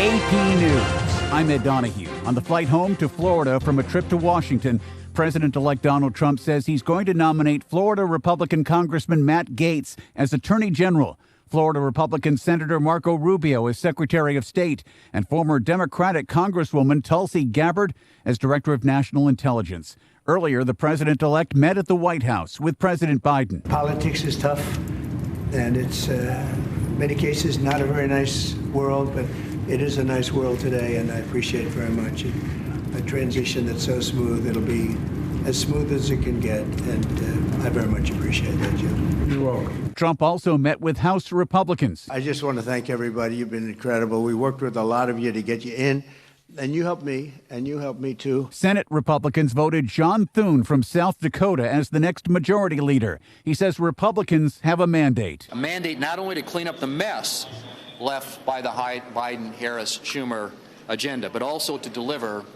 AP News. I'm Ed Donahue. On the flight home to Florida from a trip to Washington, President-elect Donald Trump says he's going to nominate Florida Republican Congressman Matt Gaetz as Attorney General, Florida Republican Senator Marco Rubio as Secretary of State, and former Democratic Congresswoman Tulsi Gabbard as Director of National Intelligence. Earlier, the president-elect met at the White House with President Biden. Politics is tough, and it's, in many cases, not a very nice world, but it is a nice world today, and I appreciate it very much. A transition that's so smooth, it'll be as smooth as it can get, and I very much appreciate that, Jim. You're welcome. Trump also met with House Republicans. I just want to thank everybody. You've been incredible. We worked with a lot of you to get you in, and you helped me, and you helped me too. Senate Republicans voted John Thune from South Dakota as the next majority leader. He says Republicans have a mandate. A mandate not only to clean up the mess left by the Biden-Harris-Schumer agenda, but also to deliver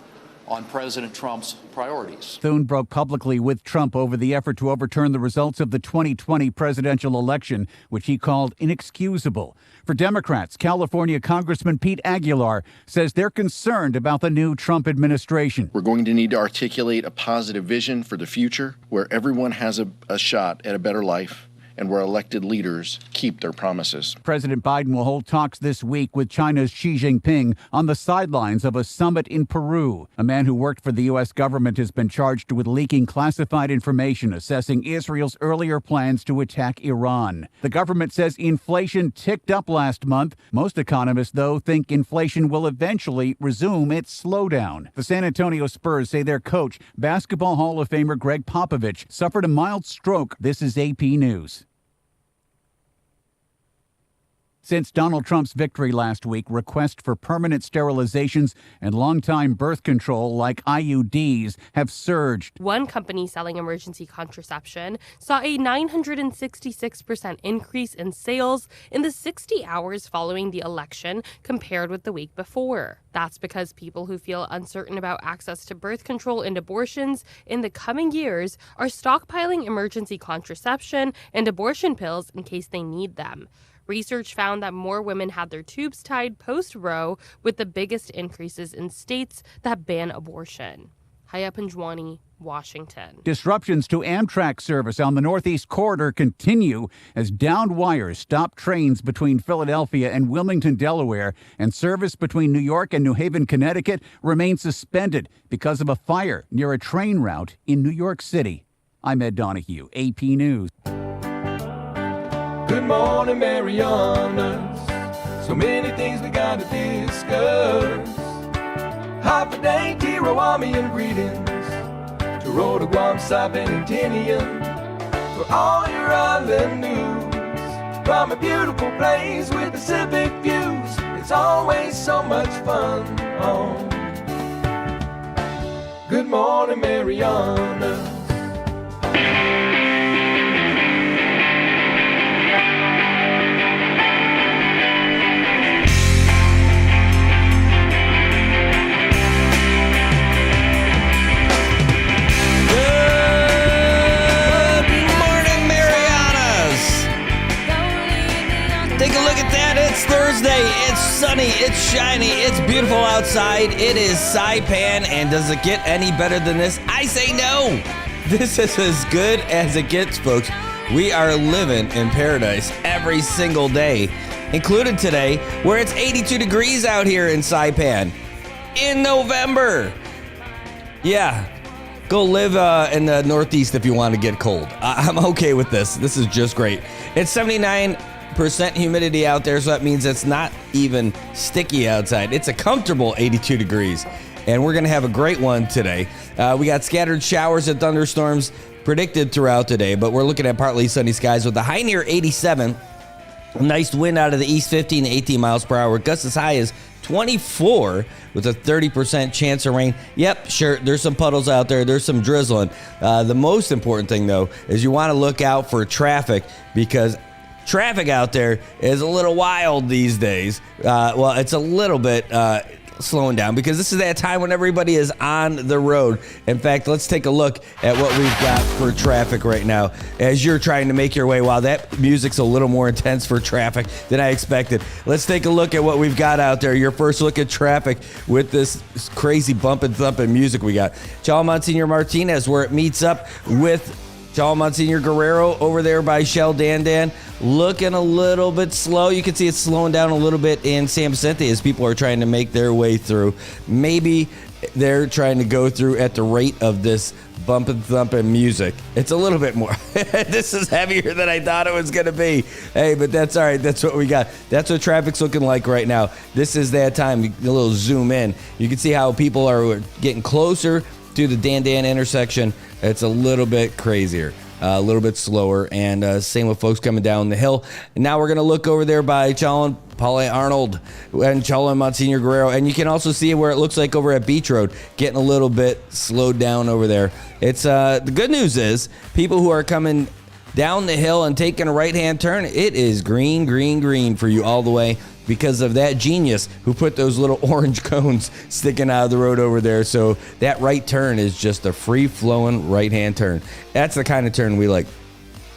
on President Trump's priorities. Thune broke publicly with Trump over the effort to overturn the results of the 2020 presidential election, which he called inexcusable. For Democrats, California Congressman Pete Aguilar says they're concerned about the new Trump administration. We're going to need to articulate a positive vision for the future where everyone has a shot at a better life, and where elected leaders keep their promises. President Biden will hold talks this week with China's Xi Jinping on the sidelines of a summit in Peru. A man who worked for the U.S. government has been charged with leaking classified information assessing Israel's earlier plans to attack Iran. The government says inflation ticked up last month. Most economists, though, think inflation will eventually resume its slowdown. The San Antonio Spurs say their coach, Basketball Hall of Famer Greg Popovich, suffered a mild stroke. This is AP News. Since Donald Trump's victory last week, requests for permanent sterilizations and long-time birth control like IUDs have surged. One company selling emergency contraception saw a 966% increase in sales in the 60 hours following the election compared with the week before. That's because people who feel uncertain about access to birth control and abortions in the coming years are stockpiling emergency contraception and abortion pills in case they need them. Research found that more women had their tubes tied post-Roe, with the biggest increases in states that ban abortion. Haya Panjwani, Washington. Disruptions to Amtrak service on the Northeast Corridor continue as downed wires stop trains between Philadelphia and Wilmington, Delaware, and service between New York and New Haven, Connecticut remains suspended because of a fire near a train route in New York City. I'm Ed Donahue, AP News. Good morning, Marianas. So many things we gotta discuss. Happy day, Tirawamian greetings to Rhoda, Guam, Saipan, and Tinian. For all your island news from a beautiful place with Pacific views. It's always so much fun on Good Morning, Marianas. Take a look at that. It's Thursday. It's sunny. It's shiny. It's beautiful outside. It is Saipan. And does it get any better than this? I say no. This is as good as it gets, folks. We are living in paradise every single day, including today, where it's 82 degrees out here in Saipan in November. Yeah. Go live in the Northeast if you want to get cold. I'm okay with this. This is just great. It's 79% humidity out there, so that means it's not even sticky outside. It's a comfortable 82 degrees, and we're going to have a great one today. We got scattered showers and thunderstorms predicted throughout today, but we're looking at partly sunny skies with a high near 87. A nice wind out of the east, 15 to 18 miles per hour. Gusts as high as 24 with a 30% chance of rain. Yep, sure, there's some puddles out there. There's some drizzling. The most important thing, though, is you want to look out for traffic, because traffic out there is a little wild these days. Well, it's a little bit slowing down because this is that time when everybody is on the road. In fact, let's take a look at what we've got for traffic right now as you're trying to make your way. Wow, that music's a little more intense for traffic than I expected. Let's take a look at what we've got out there. Your first look at traffic with this crazy bumping, thumping music we got. Chala Monsignor Martinez, where it meets up with Chala Monsignor Guerrero over there by Shell Dandan, looking a little bit slow. You can see it's slowing down a little bit in San Vicente as people are trying to make their way through. Maybe they're trying to go through at the rate of this bumping, thumping music. It's a little bit more. This is heavier than I thought it was going to be. Hey, but that's all right. That's what we got. That's what traffic's looking like right now. This is that time. A little zoom in. You can see how people are getting closer to the Dandan intersection. It's a little bit crazier, a little bit slower, and same with folks coming down the hill. And now we're going to look over there by Chala Paule Arnold and Chala Monsignor Guerrero, and you can also see where it looks like over at Beach Road, getting a little bit slowed down over there. It's the good news is people who are coming down the hill and taking a right-hand turn, it is green, green, green for you all the way because of that genius who put those little orange cones sticking out of the road over there. So that right turn is just a free-flowing right-hand turn. That's the kind of turn we like.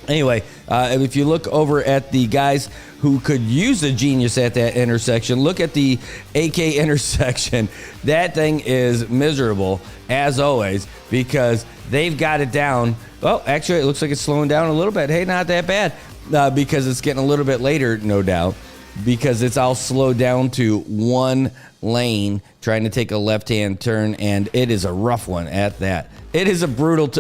Anyway, if you look over at the guys who could use a genius at that intersection, look at the AK intersection. That thing is miserable, as always, because they've got it down. Well, actually, it looks like it's slowing down a little bit. Hey, not that bad, because it's getting a little bit later, no doubt, because it's all slowed down to one lane trying to take a left-hand turn, and it is a rough one at that. It is a brutal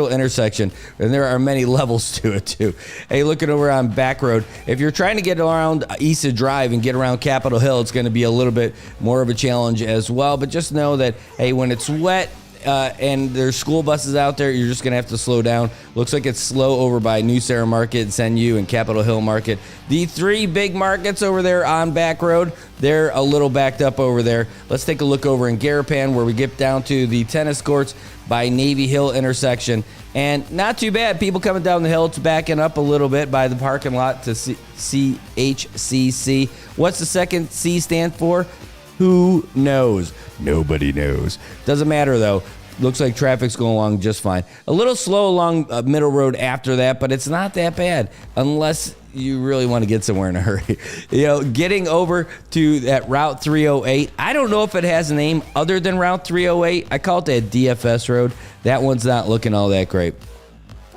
intersection, and there are many levels to it too. Hey, looking over on Back Road, if you're trying to get around East Drive and get around Capitol Hill, it's going to be a little bit more of a challenge as well. But just know that, hey, when it's wet and there's school buses out there, you're just going to have to slow down. Looks like it's slow over by New Sarah Market, Senyu, and Capitol Hill Market. The three big markets over there on Back Road, they're a little backed up over there. Let's take a look over in Garapan where we get down to the tennis courts by Navy Hill intersection. And not too bad. People coming down the hill. It's backing up a little bit by the parking lot to CHCC. What's the second C stand for? Who knows? Nobody knows. Doesn't matter, though. Looks like traffic's going along just fine. A little slow along Middle Road after that, but it's not that bad unless you really want to get somewhere in a hurry. You know, getting over to that Route 308, I don't know if it has a name other than Route 308. I call it that DFS road. That one's not looking all that great.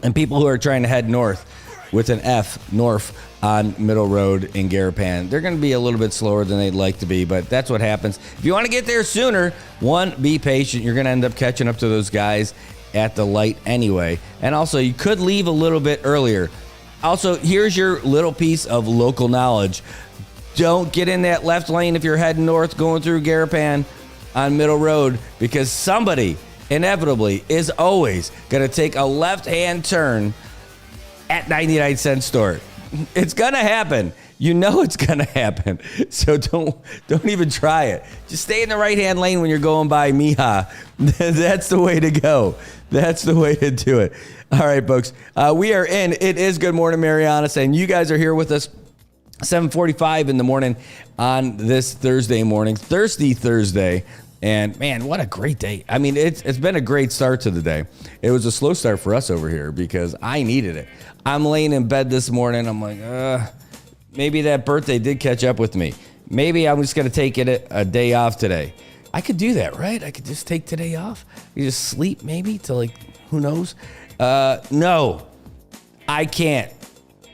And people who are trying to head north with an F, north, on Middle Road in Garapan, they're going to be a little bit slower than they'd like to be, but that's what happens. If you want to get there sooner, one, be patient. You're going to end up catching up to those guys at the light anyway. And also, you could leave a little bit earlier. Also, here's your little piece of local knowledge. Don't get in that left lane if you're heading north going through Garapan on Middle Road, because somebody inevitably is always going to take a left-hand turn at 99-cent store. It's going to happen. You know it's going to happen. So don't even try it. Just stay in the right-hand lane when you're going by Mija. That's the way to go. That's the way to do it. All right, folks. We are in. It is Good Morning Marianas, and you guys are here with us 7:45 in the morning on this Thursday morning. Thirsty Thursday. And, man, what a great day. I mean, it's been a great start to the day. It was a slow start for us over here because I needed it. I'm laying in bed this morning. I'm like, maybe that birthday did catch up with me. Maybe I'm just going to take it a day off today. I could do that, right? I could just take today off. You just sleep maybe till, like, who knows? No, I can't.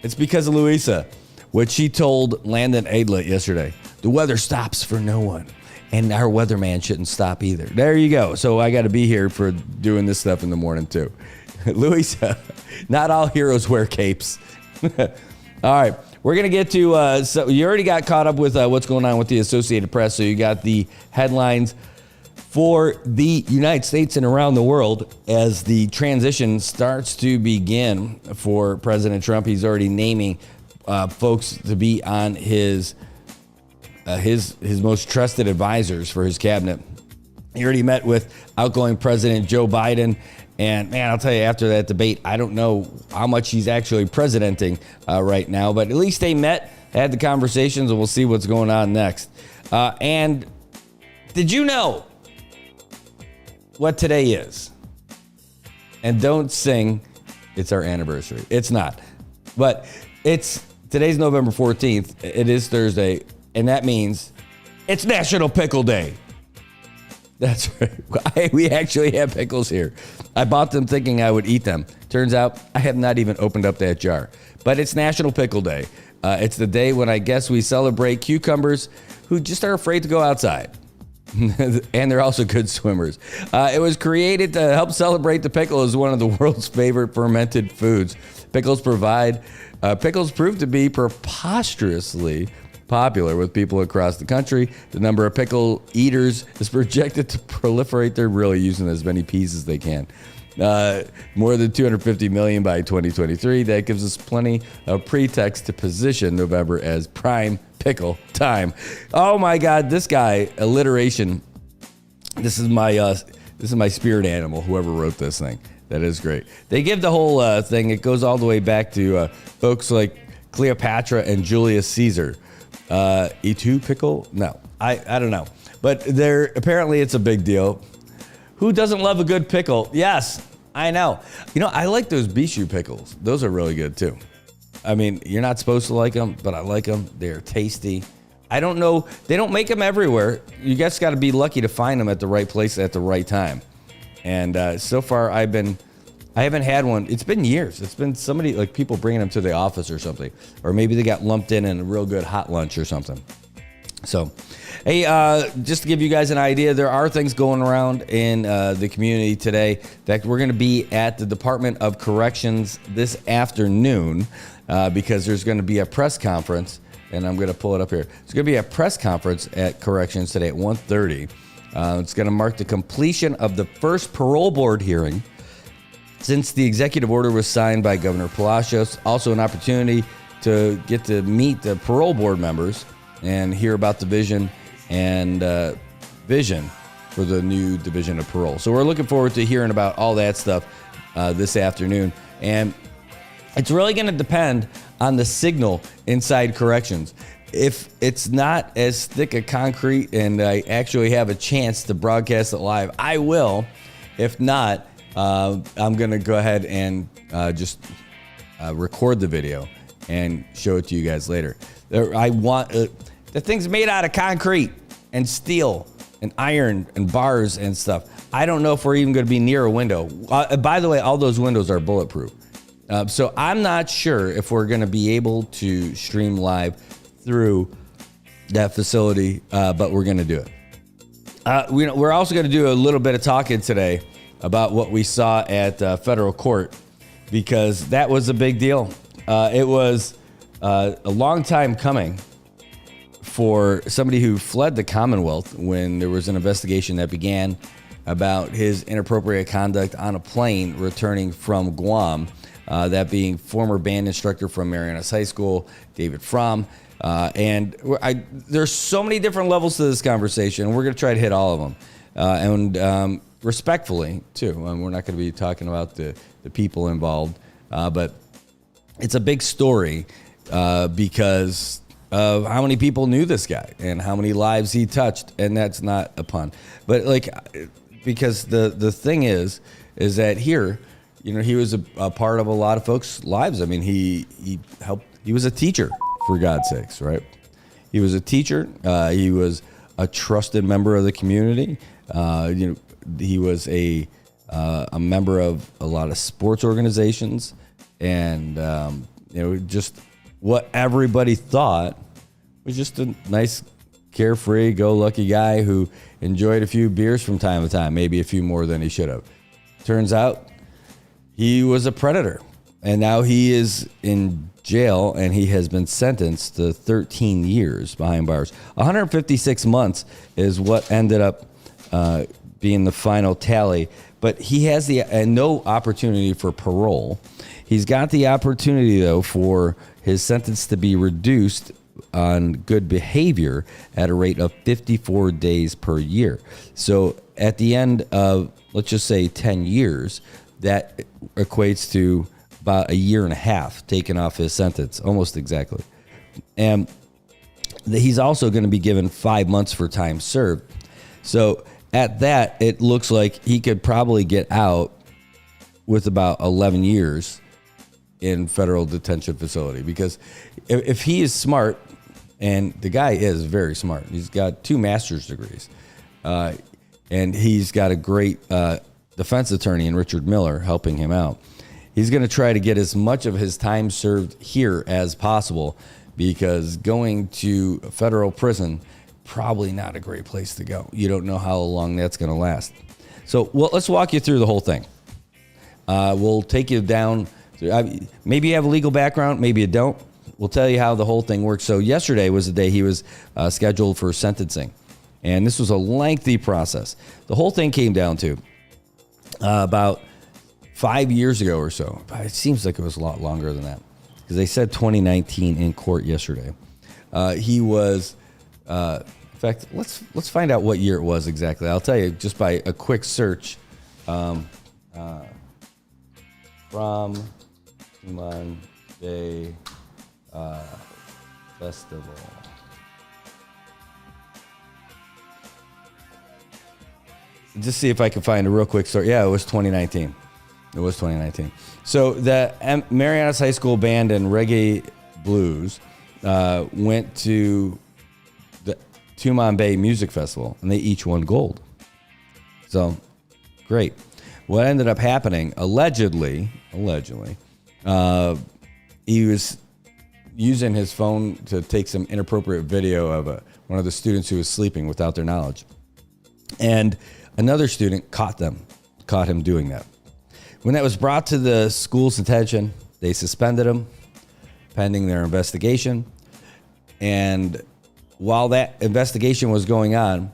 It's because of Louisa. What she told Landon Adlet yesterday. The weather stops for no one. And our weatherman shouldn't stop either. There you go. So I got to be here for doing this stuff in the morning, too. Louisa, not all heroes wear capes. All right. We're going to get to, so you already got caught up with what's going on with the Associated Press. So you got the headlines for the United States and around the world as the transition starts to begin for President Trump. He's already naming folks to be on his most trusted advisors for his cabinet. He already met with outgoing President Joe Biden. And, man, I'll tell you, after that debate, I don't know how much he's actually presidenting right now. But at least they met, had the conversations, and we'll see what's going on next. And did you know what today is? And don't sing, it's our anniversary. It's not. But today's November 14th. It is Thursday. And that means it's National Pickle Day. That's right. We actually have pickles here. I bought them thinking I would eat them. Turns out I have not even opened up that jar. But it's National Pickle Day. It's the day when I guess we celebrate cucumbers who just are afraid to go outside. And they're also good swimmers. It was created to help celebrate the pickle as one of the world's favorite fermented foods. Pickles prove to be preposterously popular with people across the country. The number of pickle eaters is projected to proliferate. They're really using as many peas as they can. More than 250 million by 2023. That gives us plenty of pretext to position November as prime pickle time. Oh my God, this guy, alliteration. This is my spirit animal, whoever wrote this thing. That is great. They give the whole thing, it goes all the way back to folks like Cleopatra and Julius Caesar. E2 pickle? No, I don't know. But apparently it's a big deal. Who doesn't love a good pickle? Yes, I know. I like those Bishu pickles. Those are really good too. I mean, you're not supposed to like them, but I like them. They're tasty. I don't know. They don't make them everywhere. You guys got to be lucky to find them at the right place at the right time. And so far, I haven't had one. It's been years. It's been somebody, like people bringing them to the office or something. Or maybe they got lumped in a real good hot lunch or something. So, hey, just to give you guys an idea, there are things going around in the community today. In fact, we're going to be at the Department of Corrections this afternoon because there's going to be a press conference. And I'm going to pull it up here. There's going to be a press conference at Corrections today at 1:30. It's going to mark the completion of the first parole board hearing since the executive order was signed by Governor Palacios. Also an opportunity to get to meet the parole board members and hear about the vision for the new division of parole. So we're looking forward to hearing about all that stuff this afternoon. And it's really going to depend on the signal inside Corrections. If it's not as thick a concrete and I actually have a chance to broadcast it live, I will. If not, I'm going to go ahead and just record the video and show it to you guys later. I want the thing's made out of concrete and steel and iron and bars and stuff. I don't know if we're even going to be near a window. By the way, all those windows are bulletproof. So I'm not sure if we're going to be able to stream live through that facility, but we're going to do it. We're also going to do a little bit of talking today about what we saw at federal court, because that was a big deal. It was a long time coming for somebody who fled the Commonwealth when there was an investigation that began about his inappropriate conduct on a plane returning from Guam. That being former band instructor from Marianas High School, David Fromm. And there's so many different levels to this conversation, and we're going to try to hit all of them. And respectfully, too. We're not going to be talking about the people involved. But it's a big story because of how many people knew this guy and how many lives he touched. And that's not a pun. But, because the thing is that here, he was a part of a lot of folks' lives. I mean, he helped. He was a teacher, for God's sakes, right? He was a teacher. He was a trusted member of the community. He was a member of a lot of sports organizations, and just what everybody thought was just a nice, carefree, go-lucky guy who enjoyed a few beers from time to time, maybe a few more than he should have. Turns out, he was a predator, and now he is in jail, and he has been sentenced to 13 years behind bars. 156 months is what ended up being the final tally, but he has no opportunity for parole. He's got the opportunity, though, for his sentence to be reduced on good behavior at a rate of 54 days per year. So at the end of, let's just say, 10 years, that equates to about a year and a half taken off his sentence, almost exactly. And he's also going to be given 5 months for time served. So at that, it looks like he could probably get out with about 11 years in federal detention facility. Because if he is smart, and the guy is very smart, he's got 2 master's degrees, and he's got a great defense attorney in Richard Miller helping him out. He's going to try to get as much of his time served here as possible, because going to a federal prison, probably not a great place to go. You don't know how long that's going to last. So let's walk you through the whole thing. We'll take you down. Maybe you have a legal background, maybe you don't. We'll tell you how the whole thing works. So yesterday was the day he was scheduled for sentencing. And this was a lengthy process. The whole thing came down to about 5 years ago or so. It seems like it was a lot longer than that, because they said 2019 in court yesterday. He was, in fact, let's find out what year it was exactly. I'll tell you just by a quick search. From Monday Festival. just see if I can find a real quick story. Yeah, it was 2019. So the Marianas High School Band and Reggae Blues went to the Tumon Bay Music Festival, and they each won gold. So, great. What ended up happening, allegedly, he was using his phone to take some inappropriate video of one of the students who was sleeping without their knowledge. And another student caught him doing that. When that was brought to the school's attention, they suspended him pending their investigation. And while that investigation was going on,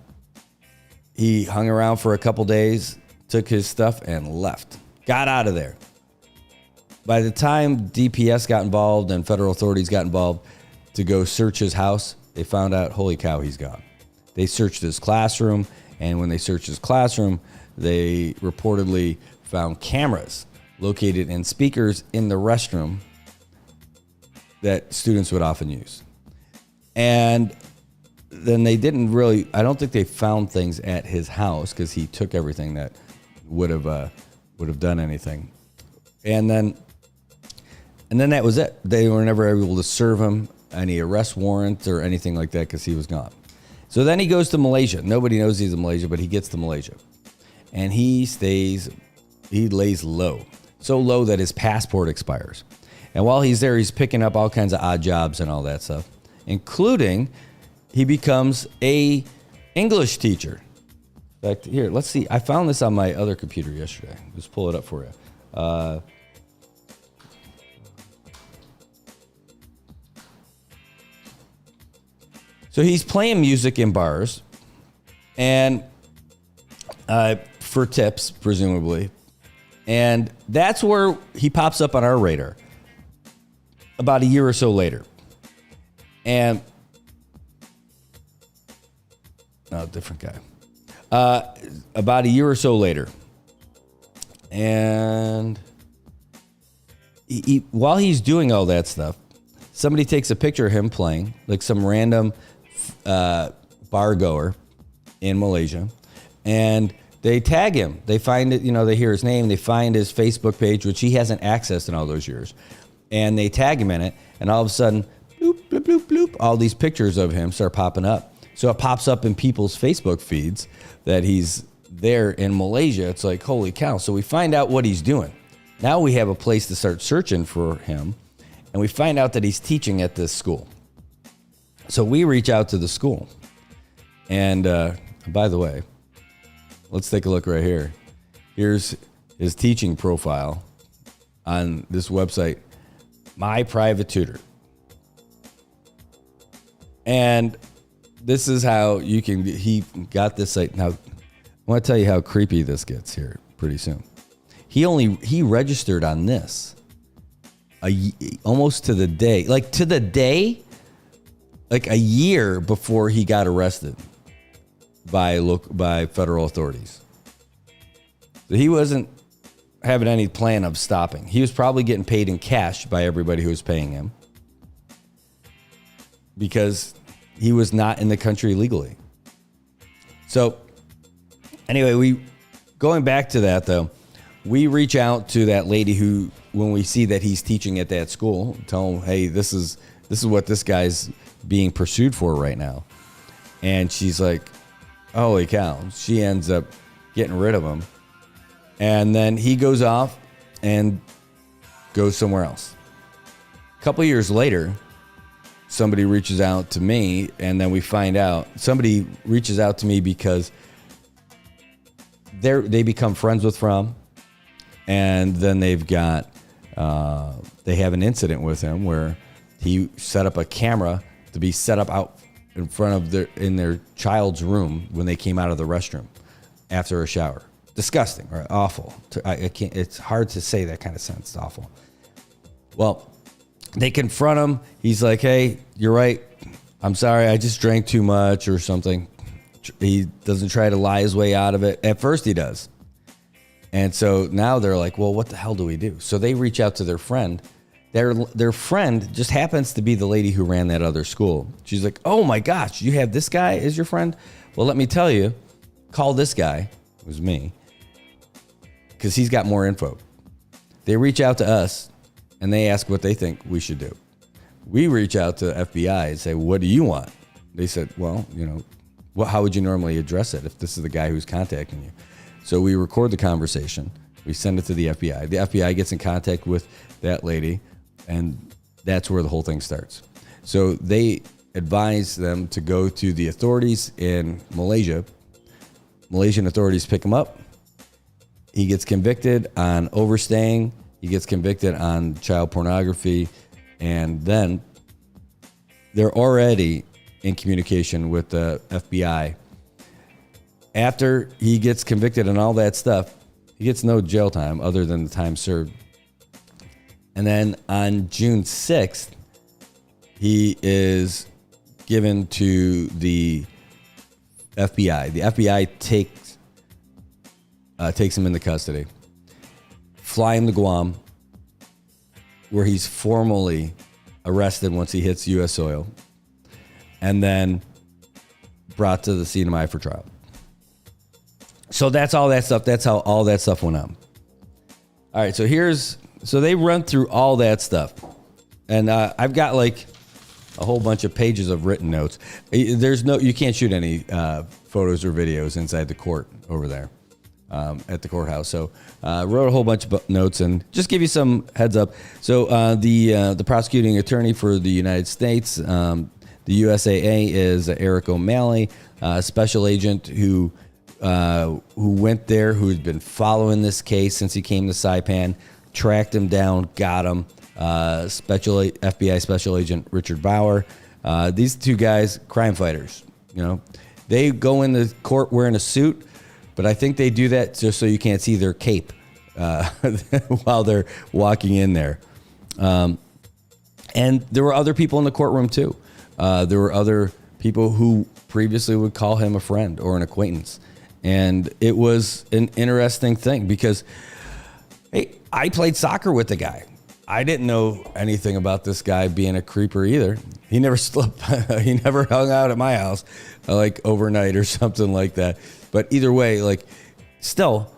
he hung around for a couple days, took his stuff, and left. Got out of there. By the time DPS got involved and federal authorities got involved to go search his house, they found out, holy cow, he's gone. They searched his classroom, and when they searched his classroom, they reportedly found cameras located in speakers in the restroom that students would often use. And then they didn't really, I don't think they found things at his house because he took everything that would have done anything. And then that was it. They were never able to serve him any arrest warrant or anything like that because he was gone. So then he goes to Malaysia. Nobody knows he's in Malaysia, but he gets to Malaysia. And he lays low. So low that his passport expires. And while he's there, he's picking up all kinds of odd jobs and all that stuff, including he becomes a English teacher. In fact, here, let's see. I found this on my other computer yesterday. Let's pull it up for you. So he's playing music in bars and for tips, presumably. And that's where he pops up on our radar about a year or so later. And different guy. About a year or so later. And while he's doing all that stuff, somebody takes a picture of him playing, like some random bar goer in Malaysia, and they tag him. They find it, they hear his name, they find his Facebook page, which he hasn't accessed in all those years, and they tag him in it, and all of a sudden, bloop, bloop, bloop, bloop, all these pictures of him start popping up. So it pops up in people's Facebook feeds that he's there in Malaysia. It's like, holy cow. So we find out what he's doing. Now we have a place to start searching for him, and we find out that he's teaching at this school. So we reach out to the school. And by the way, let's take a look right here. Here's his teaching profile on this website, My Private Tutor. And this is how he got this site. Now, I want to tell you how creepy this gets here pretty soon. He registered on this almost to the day, like a year before he got arrested by federal authorities. So he wasn't having any plan of stopping. He was probably getting paid in cash by everybody who was paying him because he was not in the country legally. So anyway, going back to that though, we reach out to that lady who, when we see that he's teaching at that school, tell him, hey, this is what this guy's being pursued for right now. And she's like, holy cow. She ends up getting rid of him. And then he goes off and goes somewhere else. A couple years later, somebody reaches out to me, and then we find out somebody reaches out to me because they become friends with Fromm, and then they've got they have an incident with him where he set up a camera to be set up out in front of their child's room when they came out of the restroom after a shower. Disgusting or awful. I can't. It's hard to say that kind of sense. It's awful. Well, they confront him. He's like, hey, you're right. I'm sorry. I just drank too much or something. He doesn't try to lie his way out of it. At first he does. And so now they're like, well, what the hell do we do? So they reach out to their friend. Their friend just happens to be the lady who ran that other school. She's like, oh my gosh, you have this guy as your friend? Well, let me tell you, call this guy. it was me, because he's got more info. They reach out to us and they ask what they think we should do. We reach out to FBI and say, what do you want? They said, well, how would you normally address it if this is the guy who's contacting you? So we record the conversation. We send it to the FBI. The FBI gets in contact with that lady, and that's where the whole thing starts. So they advise them to go to the authorities in Malaysia. Malaysian authorities pick him up. He gets convicted on overstaying. He gets convicted on child pornography. And then they're already in communication with the FBI. After he gets convicted and all that stuff, he gets no jail time other than the time served. And then on June 6th, he is given to the FBI. The FBI takes him into custody, fly him to Guam, where he's formally arrested once he hits U.S. soil, and then brought to the CNMI for trial. So that's all that stuff. That's how all that stuff went on. All right, so they run through all that stuff, and I've got like a whole bunch of pages of written notes. You can't shoot any photos or videos inside the court over there at the courthouse. So wrote a whole bunch of notes and just give you some heads up. So the prosecuting attorney for the United States, the USAA, is Eric O'Malley, a special agent who went there, who had been following this case since he came to Saipan, tracked him down, got him. FBI Special Agent Richard Bauer. These two guys, crime fighters. They go in the court wearing a suit, but I think they do that just so you can't see their cape while they're walking in there. And there were other people in the courtroom too. There were other people who previously would call him a friend or an acquaintance. And it was an interesting thing because, hey, I played soccer with the guy. I didn't know anything about this guy being a creeper either. He never slept. He never hung out at my house like overnight or something like that. But either way, still,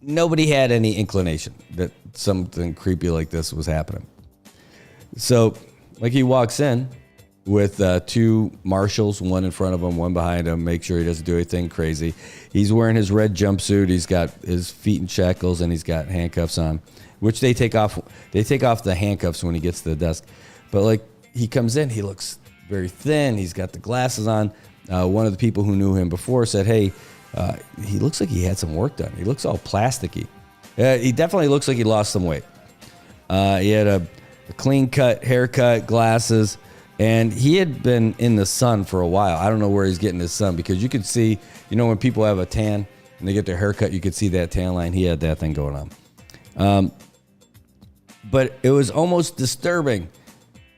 nobody had any inclination that something creepy like this was happening. So, he walks in with two marshals, one in front of him, one behind him, make sure he doesn't do anything crazy. He's wearing his red jumpsuit. He's got his feet in shackles, and he's got handcuffs on, which they take off. They take off the handcuffs when he gets to the desk. But he comes in, he looks very thin. He's got the glasses on. One of the people who knew him before said, hey, he looks like he had some work done. He looks all plasticky. He definitely looks like he lost some weight. He had a clean cut haircut, glasses, and he had been in the sun for a while. I don't know where he's getting his sun, because you could see, when people have a tan and they get their haircut, you could see that tan line. He had that thing going on. But it was almost disturbing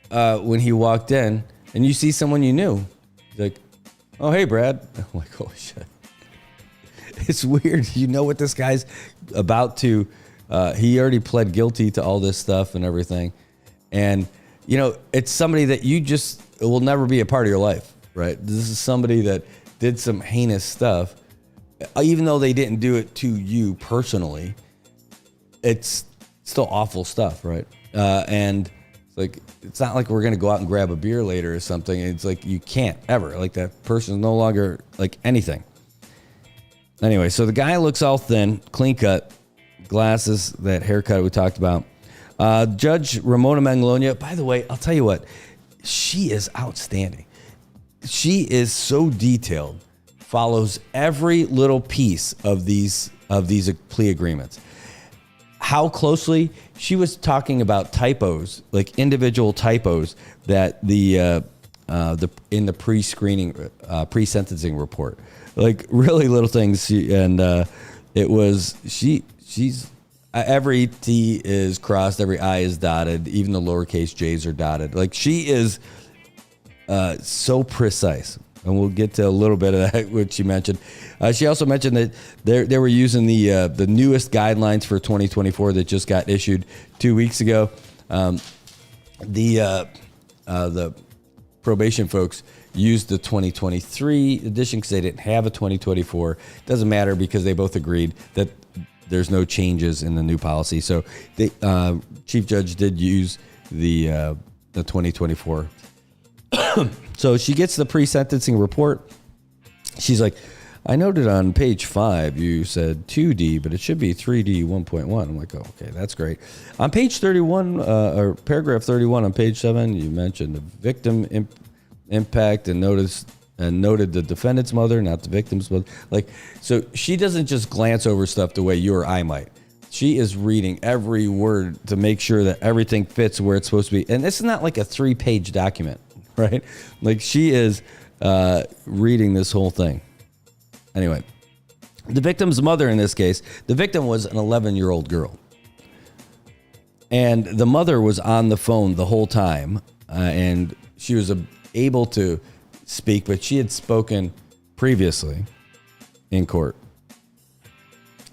when he walked in and you see someone you knew. He's like, oh, hey, Brad. I'm like, holy shit. It's weird. You know what this guy's about to. He already pled guilty to all this stuff and everything. And, it's somebody that it will never be a part of your life, right? This is somebody that did some heinous stuff. Even though they didn't do it to you personally, it's still awful stuff, right? And it's not like we're going to go out and grab a beer later or something. It's you can't ever. That person's no longer anything. Anyway, so the guy looks all thin, clean cut, glasses, that haircut we talked about. Judge Ramona Manglonia, by the way, I'll tell you what, she is outstanding. She is so detailed, follows every little piece of these plea agreements. How closely she was talking about typos, individual typos that in the pre-screening, pre-sentencing report, really little things. It was she's every T is crossed, every I is dotted, even the lowercase J's are dotted. She is so precise. And we'll get to a little bit of that, which she mentioned. She also mentioned that they were using the newest guidelines for 2024 that just got issued 2 weeks ago. The probation folks used the 2023 edition because they didn't have a 2024. Doesn't matter because they both agreed that there's no changes in the new policy. So the Chief Judge did use the 2024. So she gets the pre-sentencing report. She's like, I noted on page 5 you said 2D, but it should be 3D 1.1. I'm like, oh, okay, that's great. On page 31, or paragraph 31 on page 7, you mentioned the victim impact and noted the defendant's mother, not the victim's mother. Like, so she doesn't just glance over stuff the way you or I might. She is reading every word to make sure that everything fits where it's supposed to be. And this is not like a 3-page document, right? Like, she is reading this whole thing. Anyway, the victim's mother in this case, the victim was an 11-year-old girl. And the mother was on the phone the whole time, and she was able to speak, but she had spoken previously in court.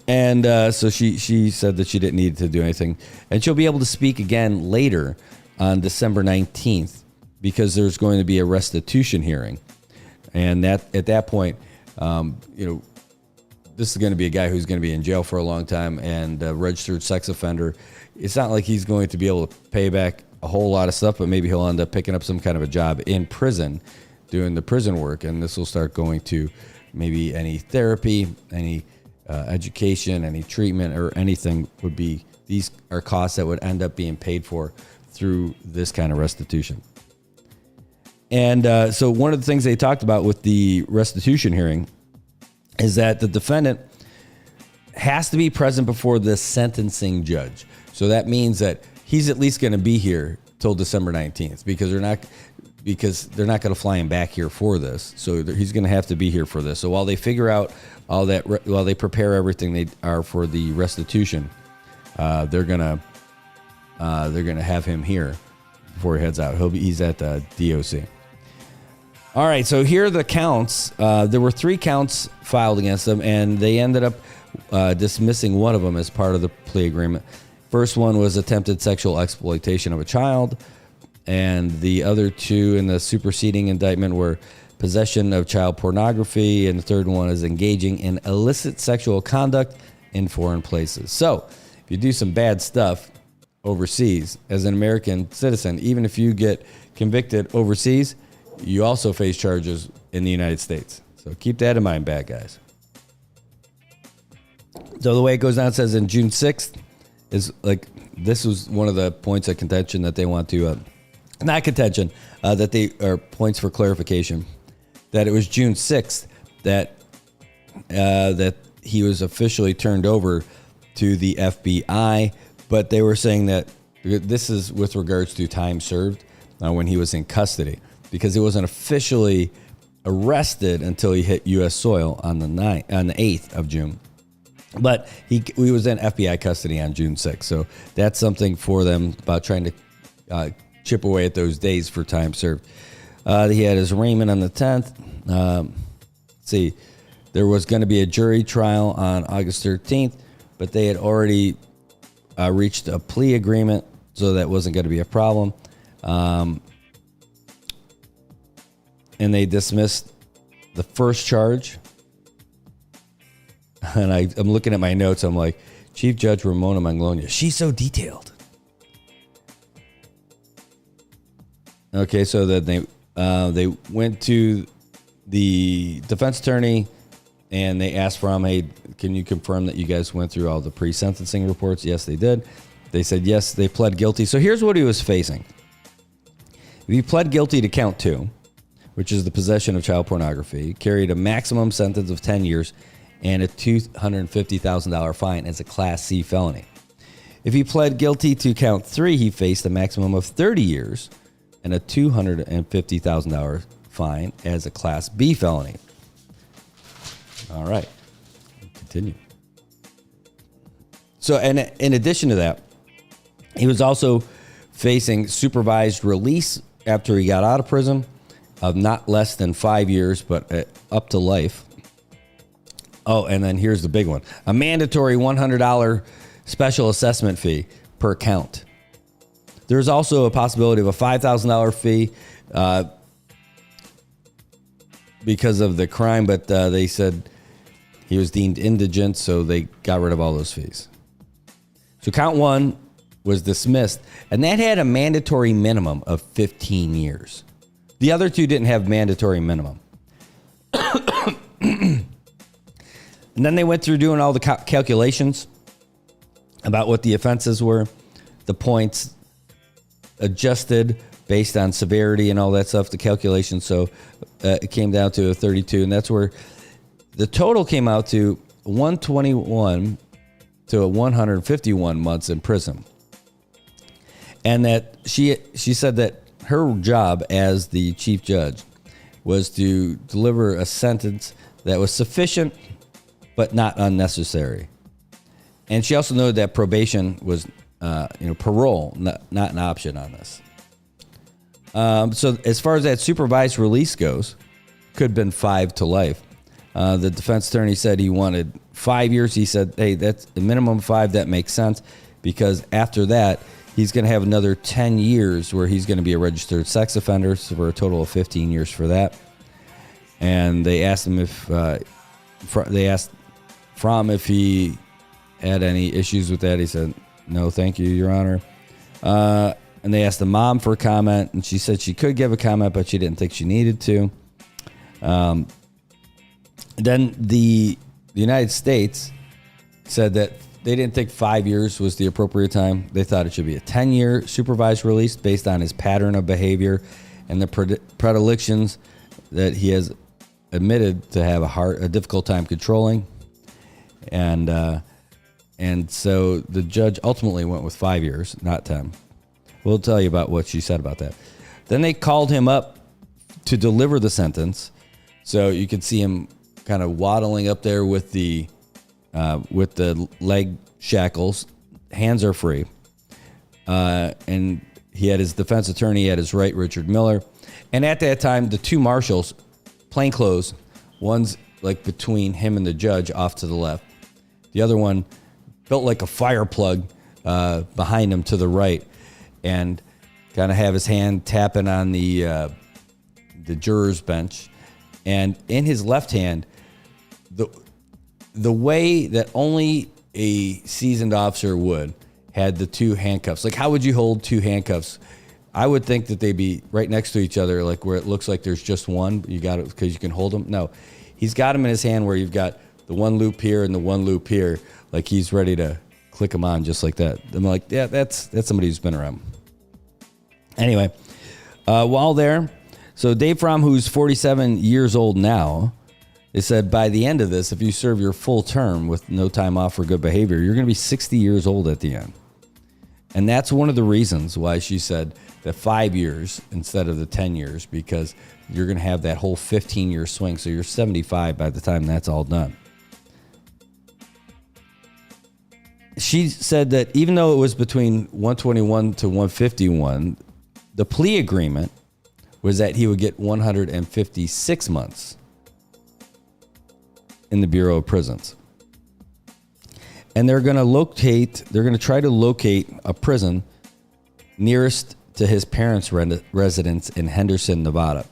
And so she said that she didn't need to do anything. And she'll be able to speak again later on December 19th because there's going to be a restitution hearing. And that at that point, this is going to be a guy who's going to be in jail for a long time and a registered sex offender. It's not like he's going to be able to pay back a whole lot of stuff, but maybe he'll end up picking up some kind of a job in prison doing the prison work. And this will start going to maybe any therapy, any education, any treatment or anything would be, these are costs that would end up being paid for through this kind of restitution. And so one of the things they talked about with the restitution hearing is that the defendant has to be present before the sentencing judge. So that means that he's at least going to be here till December 19th because they're not going to fly him back here for this. So he's going to have to be here for this. So while they figure out all that, while they prepare everything they are for the restitution, they're going to have him here before he heads out. He's at the DOC. All right, so here are the counts. There were 3 counts filed against them, and they ended up dismissing one of them as part of the plea agreement. First one was attempted sexual exploitation of a child, and the other 2 in the superseding indictment were possession of child pornography, and the third one is engaging in illicit sexual conduct in foreign places. So if you do some bad stuff overseas as an American citizen, even if you get convicted overseas, you also face charges in the United States. So keep that in mind, bad guys. So the way it goes down, it says in June 6th is like, this was one of the points of contention that they want to, not contention, that they are points for clarification, that it was June 6th that he was officially turned over to the FBI, but they were saying that this is with regards to time served when he was in custody, because he wasn't officially arrested until he hit U.S. soil on the 8th of June. But he was in FBI custody on June 6th. So that's something for them about trying to chip away at those days for time served. He had his arraignment on the 10th. Let's see, there was going to be a jury trial on August 13th, but they had already reached a plea agreement, so that wasn't going to be a problem. And they dismissed the first charge. And I'm looking at my notes. I'm like, Chief Judge Ramona Manglonia, she's so detailed. Okay, so that they went to the defense attorney and they asked for him, hey, can you confirm that you guys went through all the pre-sentencing reports? Yes, they did. They said yes, they pled guilty. So here's what he was facing. If he pled guilty to count 2, which is the possession of child pornography, carried a maximum sentence of 10 years and a $250,000 fine as a Class C felony. If he pled guilty to count 3, he faced a maximum of 30 years and a $250,000 fine as a Class B felony. All right, continue. So, and in addition to that, he was also facing supervised release after he got out of prison of not less than 5 years, but up to life. Oh, and then here's the big one. A mandatory $100 special assessment fee per count. There's also a possibility of a $5,000 fee because of the crime, but they said he was deemed indigent, so they got rid of all those fees. So count one was dismissed, and that had a mandatory minimum of 15 years. The other two didn't have mandatory minimum. And then they went through doing all the calculations about what the offenses were, the points adjusted based on severity and all that stuff, the calculation. So it came down to a 32, and that's where the total came out to 121 to 151 months in prison. And that she said that her job as the chief judge was to deliver a sentence that was sufficient but not unnecessary. And she also noted that probation was, parole, not an option on this. So as far as that supervised release goes, could have been 5 to life. The defense attorney said he wanted 5 years. He said, hey, that's a minimum 5. That makes sense because after that, he's going to have another 10 years where he's going to be a registered sex offender, so for a total of 15 years for that. And they asked him if if he had any issues with that. He said, no, thank you, Your Honor. And they asked the mom for a comment, and she said she could give a comment, but she didn't think she needed to. Then the United States said that they didn't think 5 years was the appropriate time. They thought it should be a 10-year supervised release based on his pattern of behavior and the predilections that he has admitted to have a difficult time controlling. And so the judge ultimately went with 5 years, not 10. We'll tell you about what she said about that. Then they called him up to deliver the sentence. So you could see him kind of waddling up there with the leg shackles. Hands are free. And he had his defense attorney at his right, Richard Miller. And at that time, the two marshals, plainclothes, one's like between him and the judge off to the left. The other one built like a fire plug behind him to the right, and kind of have his hand tapping on the juror's bench. And in his left hand, the way that only a seasoned officer would, had the two handcuffs. Like, how would you hold two handcuffs? I would think that they'd be right next to each other, like where it looks like there's just one. You got it because you can hold them. No, he's got them in his hand where you've got the one loop here and the one loop here, like he's ready to click them on just like that. I'm like, yeah, that's somebody who's been around. Anyway, while there, so Dave Fromm, who's 47 years old now, they said by the end of this, if you serve your full term with no time off for good behavior, you're going to be 60 years old at the end. And that's one of the reasons why she said that 5 years instead of the 10 years, because you're going to have that whole 15-year swing. So you're 75 by the time that's all done. She said that even though it was between 121 to 151, the plea agreement was that he would get 156 months in the Bureau of Prisons. And they're going to try to locate a prison nearest to his parents' residence in Henderson, Nevada.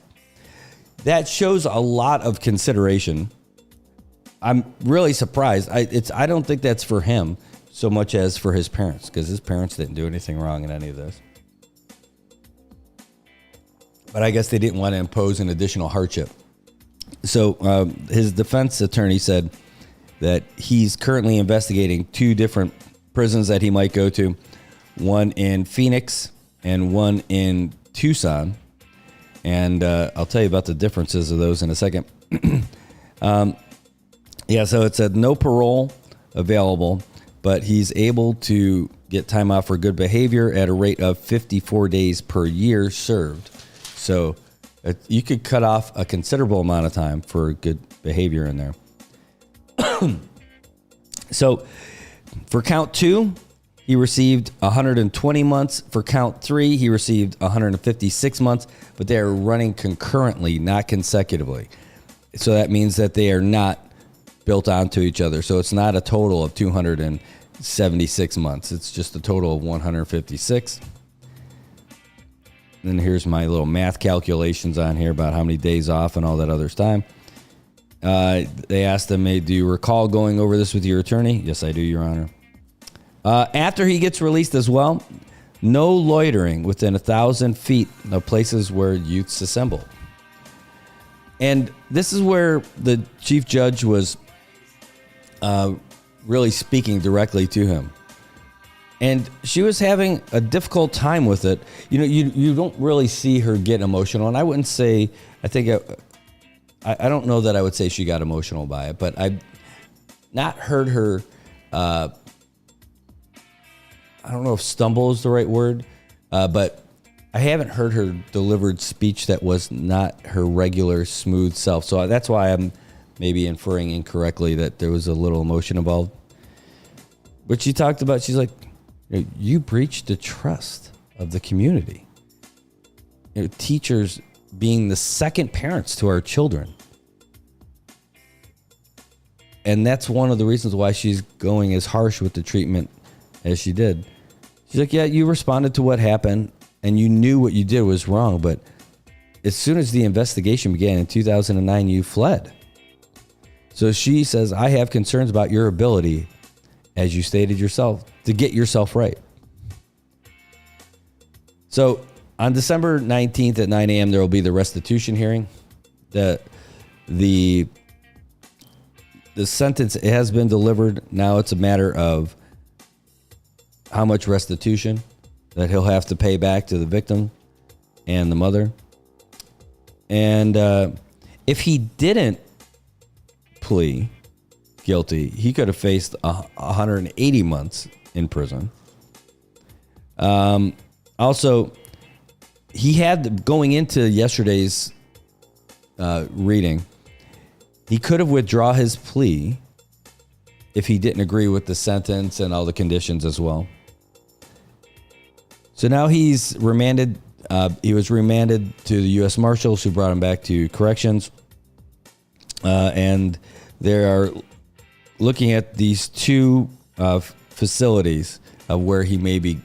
That shows a lot of consideration. I'm really surprised. I don't think that's for him so much as for his parents, because his parents didn't do anything wrong in any of this. But I guess they didn't want to impose an additional hardship. So his defense attorney said that he's currently investigating two different prisons that he might go to, one in Phoenix and one in Tucson. And I'll tell you about the differences of those in a second. So it said no parole available, but he's able to get time off for good behavior at a rate of 54 days per year served. So you could cut off a considerable amount of time for good behavior in there. So for count 2, he received 120 months. For count 3, he received 156 months, but they are running concurrently, not consecutively. So that means that they are not built onto each other. So it's not a total of 276 months. It's just a total of 156. and here's my little math calculations on here about how many days off and all that other time. They asked him, hey, do you recall going over this with your attorney? Yes, I do, Your Honor. After he gets released as well, no loitering within 1,000 feet of places where youths assemble. And this is where the chief judge was really speaking directly to him. And she was having a difficult time with it. You know, you don't really see her get emotional. And I wouldn't say, I don't know that I would say she got emotional by it, but I've not heard her, I don't know if stumble is the right word, but I haven't heard her delivered speech that was not her regular smooth self. So that's why I'm maybe inferring incorrectly that there was a little emotion involved. But she talked about, she's like, you breached the trust of the community. You know, teachers being the second parents to our children. And that's one of the reasons why she's going as harsh with the treatment as she did. She's like, yeah, you responded to what happened and you knew what you did was wrong. But as soon as the investigation began in 2009, you fled. So she says, I have concerns about your ability, as you stated yourself, to get yourself right. So on December 19th at 9 a.m., there will be the restitution hearing. The sentence has been delivered. Now it's a matter of how much restitution that he'll have to pay back to the victim and the mother. And if he didn't plea guilty, he could have faced 180 months in prison. Also, he had, going into yesterday's reading, he could have withdrawn his plea if he didn't agree with the sentence and all the conditions as well. So now he's remanded. He was remanded to the U.S. Marshals, who brought him back to corrections. And they are looking at these two facilities of where he may be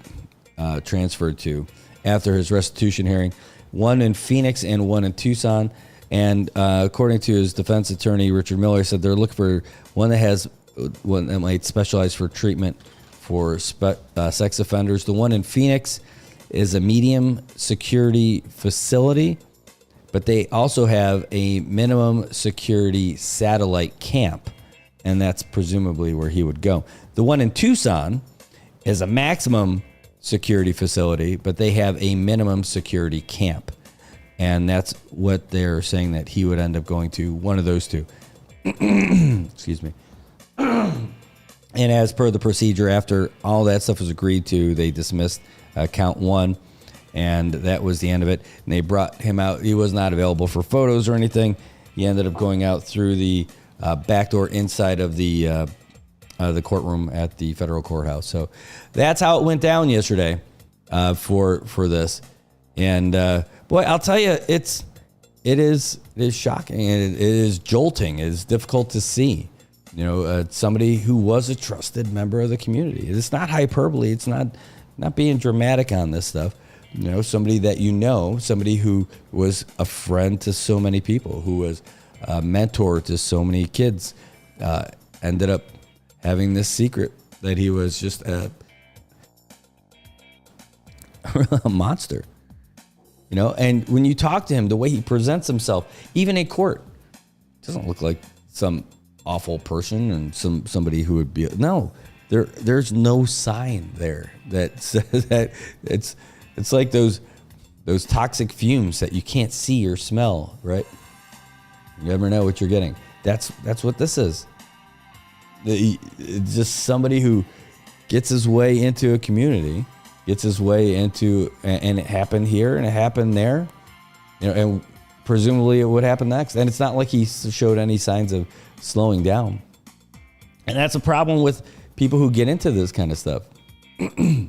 transferred to after his restitution hearing, one in Phoenix and one in Tucson. And according to his defense attorney, Richard Miller, said they're looking for one that might specialize for treatment for sex offenders. The one in Phoenix is a medium security facility, but they also have a minimum security satellite camp, and that's presumably where he would go. The one in Tucson is a maximum security facility, but they have a minimum security camp, and that's what they're saying that he would end up going to, one of those two. Excuse me. And as per the procedure, after all that stuff was agreed to, they dismissed count one, and that was the end of it. And they brought him out. He was not available for photos or anything. He ended up going out through the back door inside of the courtroom at the federal courthouse. So that's how it went down yesterday for this. And boy, I'll tell you, it is shocking, and it is jolting. It is difficult to see. You know, somebody who was a trusted member of the community. It's not hyperbole. It's not being dramatic on this stuff. You know, somebody that you know, somebody who was a friend to so many people, who was a mentor to so many kids, ended up having this secret that he was just a monster. You know, and when you talk to him, the way he presents himself, even in court, doesn't look like some awful person and somebody who would be there's no sign there that says that. It's like those toxic fumes that you can't see or smell, right? You never know what you're getting. That's what this is. It's just somebody who gets his way into a community, gets his way into, and it happened here and it happened there, you know, and presumably it would happen next. And it's not like he showed any signs of slowing down. And that's a problem with people who get into this kind of stuff. You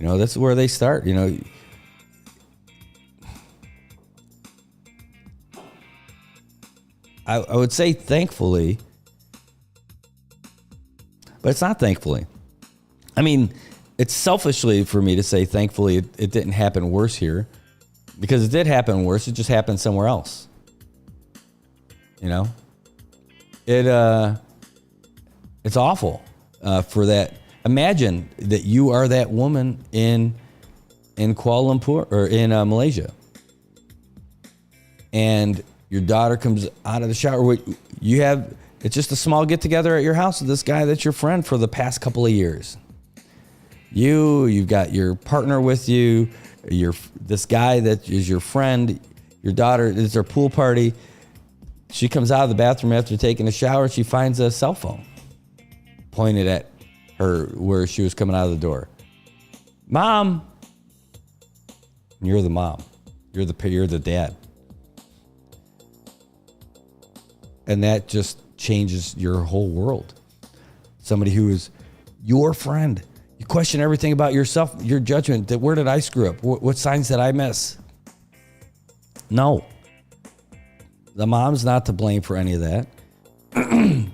know, that's where they start, you know. I would say thankfully, but it's not thankfully. I mean, it's selfishly for me to say thankfully it didn't happen worse here. Because it did happen worse. It just happened somewhere else. You know? It's awful for that. Imagine that you are that woman in Kuala Lumpur or in Malaysia. And your daughter comes out of the shower. It's just a small get together at your house with this guy that's your friend for the past couple of years. You've got your partner with you, this guy that is your friend, your daughter, it's their pool party. She comes out of the bathroom after taking a shower. She finds a cell phone pointed at her where she was coming out of the door. Mom. You're the mom. You're the dad. And that just changes your whole world. Somebody who is your friend. You question everything about yourself, your judgment. That where did I screw up? What signs did I miss? No. The mom's not to blame for any of that.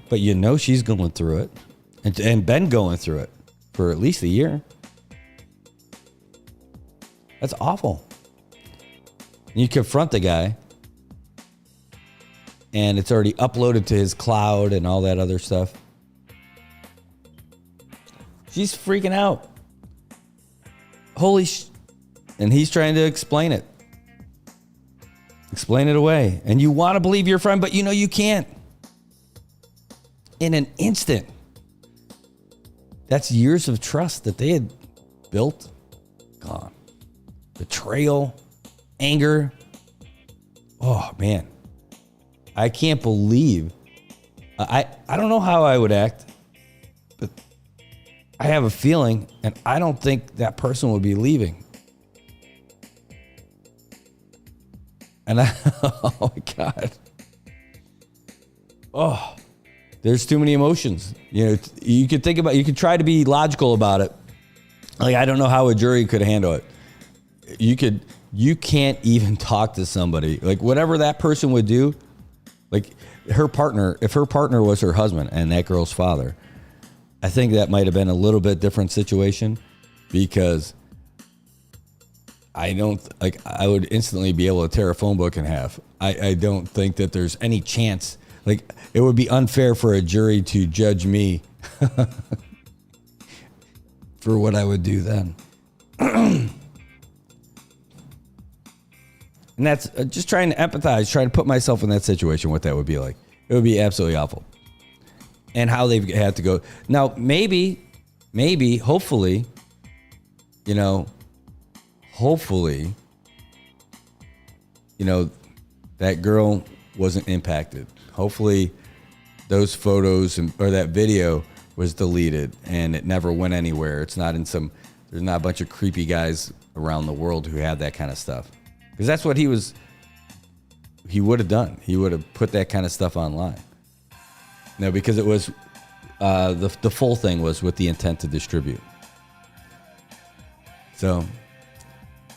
But you know she's going through it. And been going through it for at least a year. That's awful. You confront the guy. And it's already uploaded to his cloud and all that other stuff. She's freaking out. And he's trying to explain it. Explain it away. And you want to believe your friend, but you know you can't. In an instant. That's years of trust that they had built. Gone. Betrayal. Anger. Oh, man. I can't believe. I don't know how I would act. But I have a feeling, and I don't think that person would be leaving. And oh my God. Oh, there's too many emotions. You know, you could try to be logical about it. Like, I don't know how a jury could handle it. You can't even talk to somebody. Like, whatever that person would do, like if her partner was her husband and that girl's father, I think that might have been a little bit different situation, because I would instantly be able to tear a phone book in half. I don't think that there's any chance. Like, it would be unfair for a jury to judge me for what I would do then. And that's just trying to empathize, trying to put myself in that situation, what that would be like. It would be absolutely awful. And how they've had to go. Now, maybe, hopefully, that girl wasn't impacted. Hopefully those photos or that video was deleted and it never went anywhere. It's not there's not a bunch of creepy guys around the world who had that kind of stuff. Because that's what he would have done. He would have put that kind of stuff online. No, because it was, the full thing was with the intent to distribute. So,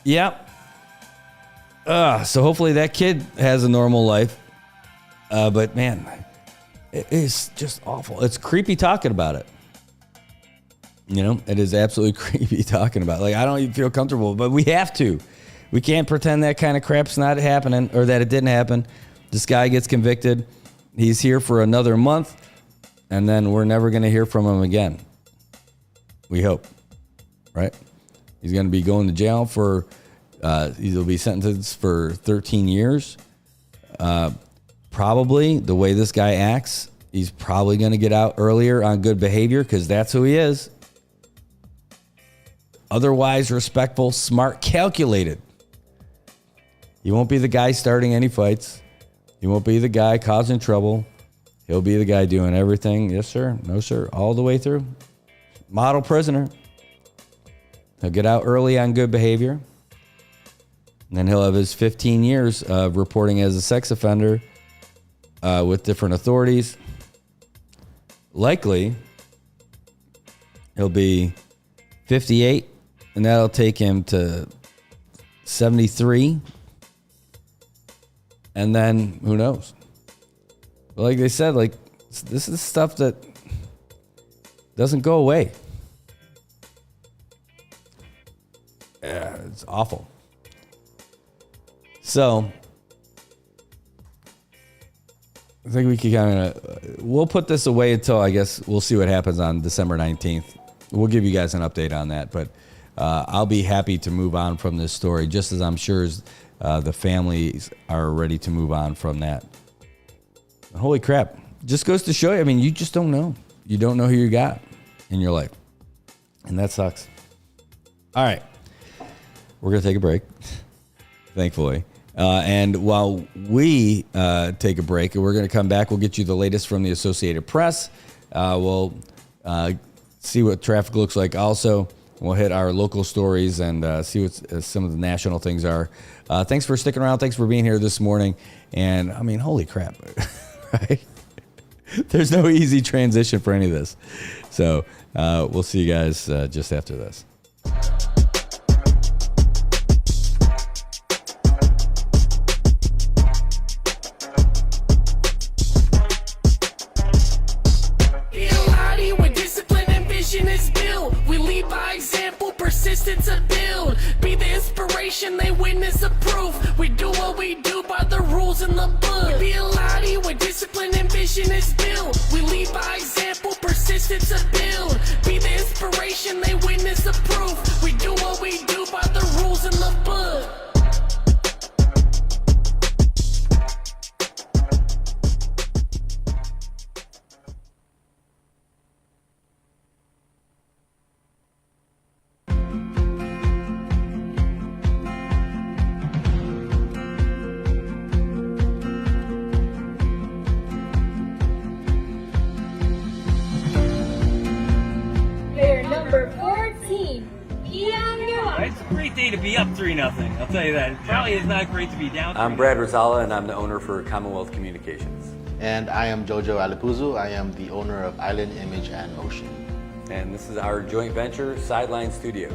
yeah. So hopefully that kid has a normal life. But man, it is just awful. It's creepy talking about it. It is absolutely creepy talking about it. Like, I don't even feel comfortable, but we have to. We can't pretend that kind of crap's not happening or that it didn't happen. This guy gets convicted. He's here for another month, and then we're never going to hear from him again. We hope, right? He's going to be going to jail for, he'll be sentenced for 13 years. Probably, the way this guy acts, he's probably going to get out earlier on good behavior, because that's who he is. Otherwise respectful, smart, calculated. He won't be the guy starting any fights. He won't be the guy causing trouble. He'll be the guy doing everything. Yes, sir. No, sir. All the way through. Model prisoner. He'll get out early on good behavior. And then he'll have his 15 years of reporting as a sex offender with different authorities. Likely, he'll be 58, and that'll take him to 73. And then, who knows? But like they said, like, this is stuff that doesn't go away. Yeah, it's awful. So I think we can we'll put this away until, I guess, we'll see what happens on December 19th. We'll give you guys an update on that, but I'll be happy to move on from this story, just as I'm sure the families are ready to move on from that. Holy crap. Just goes to show you, I mean, you just don't know. You don't know who you got in your life. And that sucks. All right. We're going to take a break, thankfully. And while we take a break, we're going to come back. We'll get you the latest from the Associated Press. We'll see what traffic looks like. Also, we'll hit our local stories and see what some of the national things are. Thanks for sticking around. Thanks for being here this morning. And, I mean, holy crap, right? There's no easy transition for any of this. So we'll see you guys just after this. Persistence to build, be the inspiration, they witness the proof. We do what we do by the rules in the book. We be a lottie where discipline and vision is built. We lead by example, persistence to build, be the inspiration, they witness the proof. We do what we do by the rules in the book. It's a great day to be up 3-0. I'll tell you that. It probably is not great to be down. I'm Brad Rosala, and I'm the owner for Commonwealth Communications. And I am Jojo Alipuzu. I am the owner of Island Image and Motion. And this is our joint venture, Sideline Studios.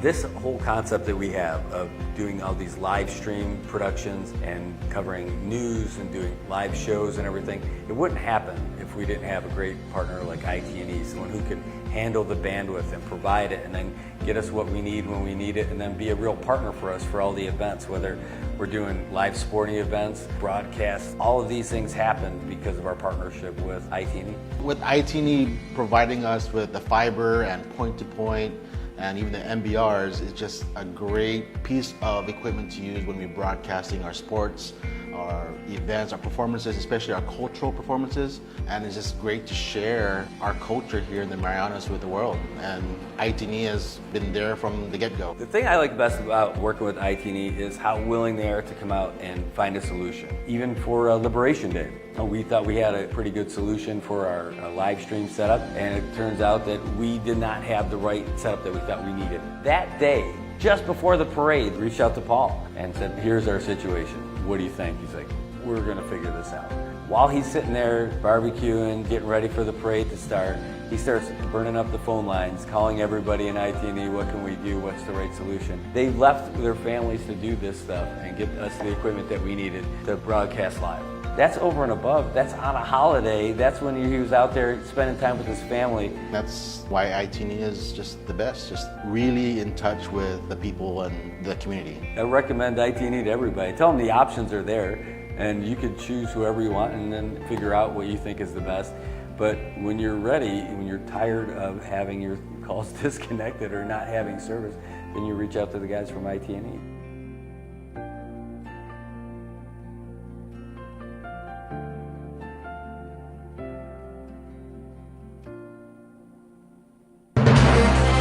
This whole concept that we have of doing all these live stream productions and covering news and doing live shows and everything, it wouldn't happen if we didn't have a great partner like IT&E, someone who can handle the bandwidth and provide it and then get us what we need when we need it, and then be a real partner for us for all the events, whether we're doing live sporting events, broadcasts. All of these things happen because of our partnership with IT&E. With IT&E providing us with the fiber and point-to-point and even the MBRs, it's just a great piece of equipment to use when we're broadcasting our sports, our events, our performances, especially our cultural performances. And it's just great to share our culture here in the Marianas with the world. And IT&E has been there from the get-go. The thing I like best about working with IT&E is how willing they are to come out and find a solution. Even for Liberation Day, we thought we had a pretty good solution for our live stream setup, and it turns out that we did not have the right setup that we thought we needed. That day, just before the parade, reached out to Paul and said, here's our situation. What do you think? He's like, we're gonna figure this out. While he's sitting there barbecuing, getting ready for the parade to start, he starts burning up the phone lines, calling everybody in IT&E, what can we do, what's the right solution? They left their families to do this stuff and get us the equipment that we needed to broadcast live. That's over and above. That's on a holiday. That's when he was out there spending time with his family. That's why IT&E is just the best, just really in touch with the people and the community. I recommend IT&E to everybody. Tell them the options are there, and you can choose whoever you want and then figure out what you think is the best. But when you're ready, when you're tired of having your calls disconnected or not having service, then you reach out to the guys from IT&E.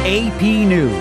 AP News.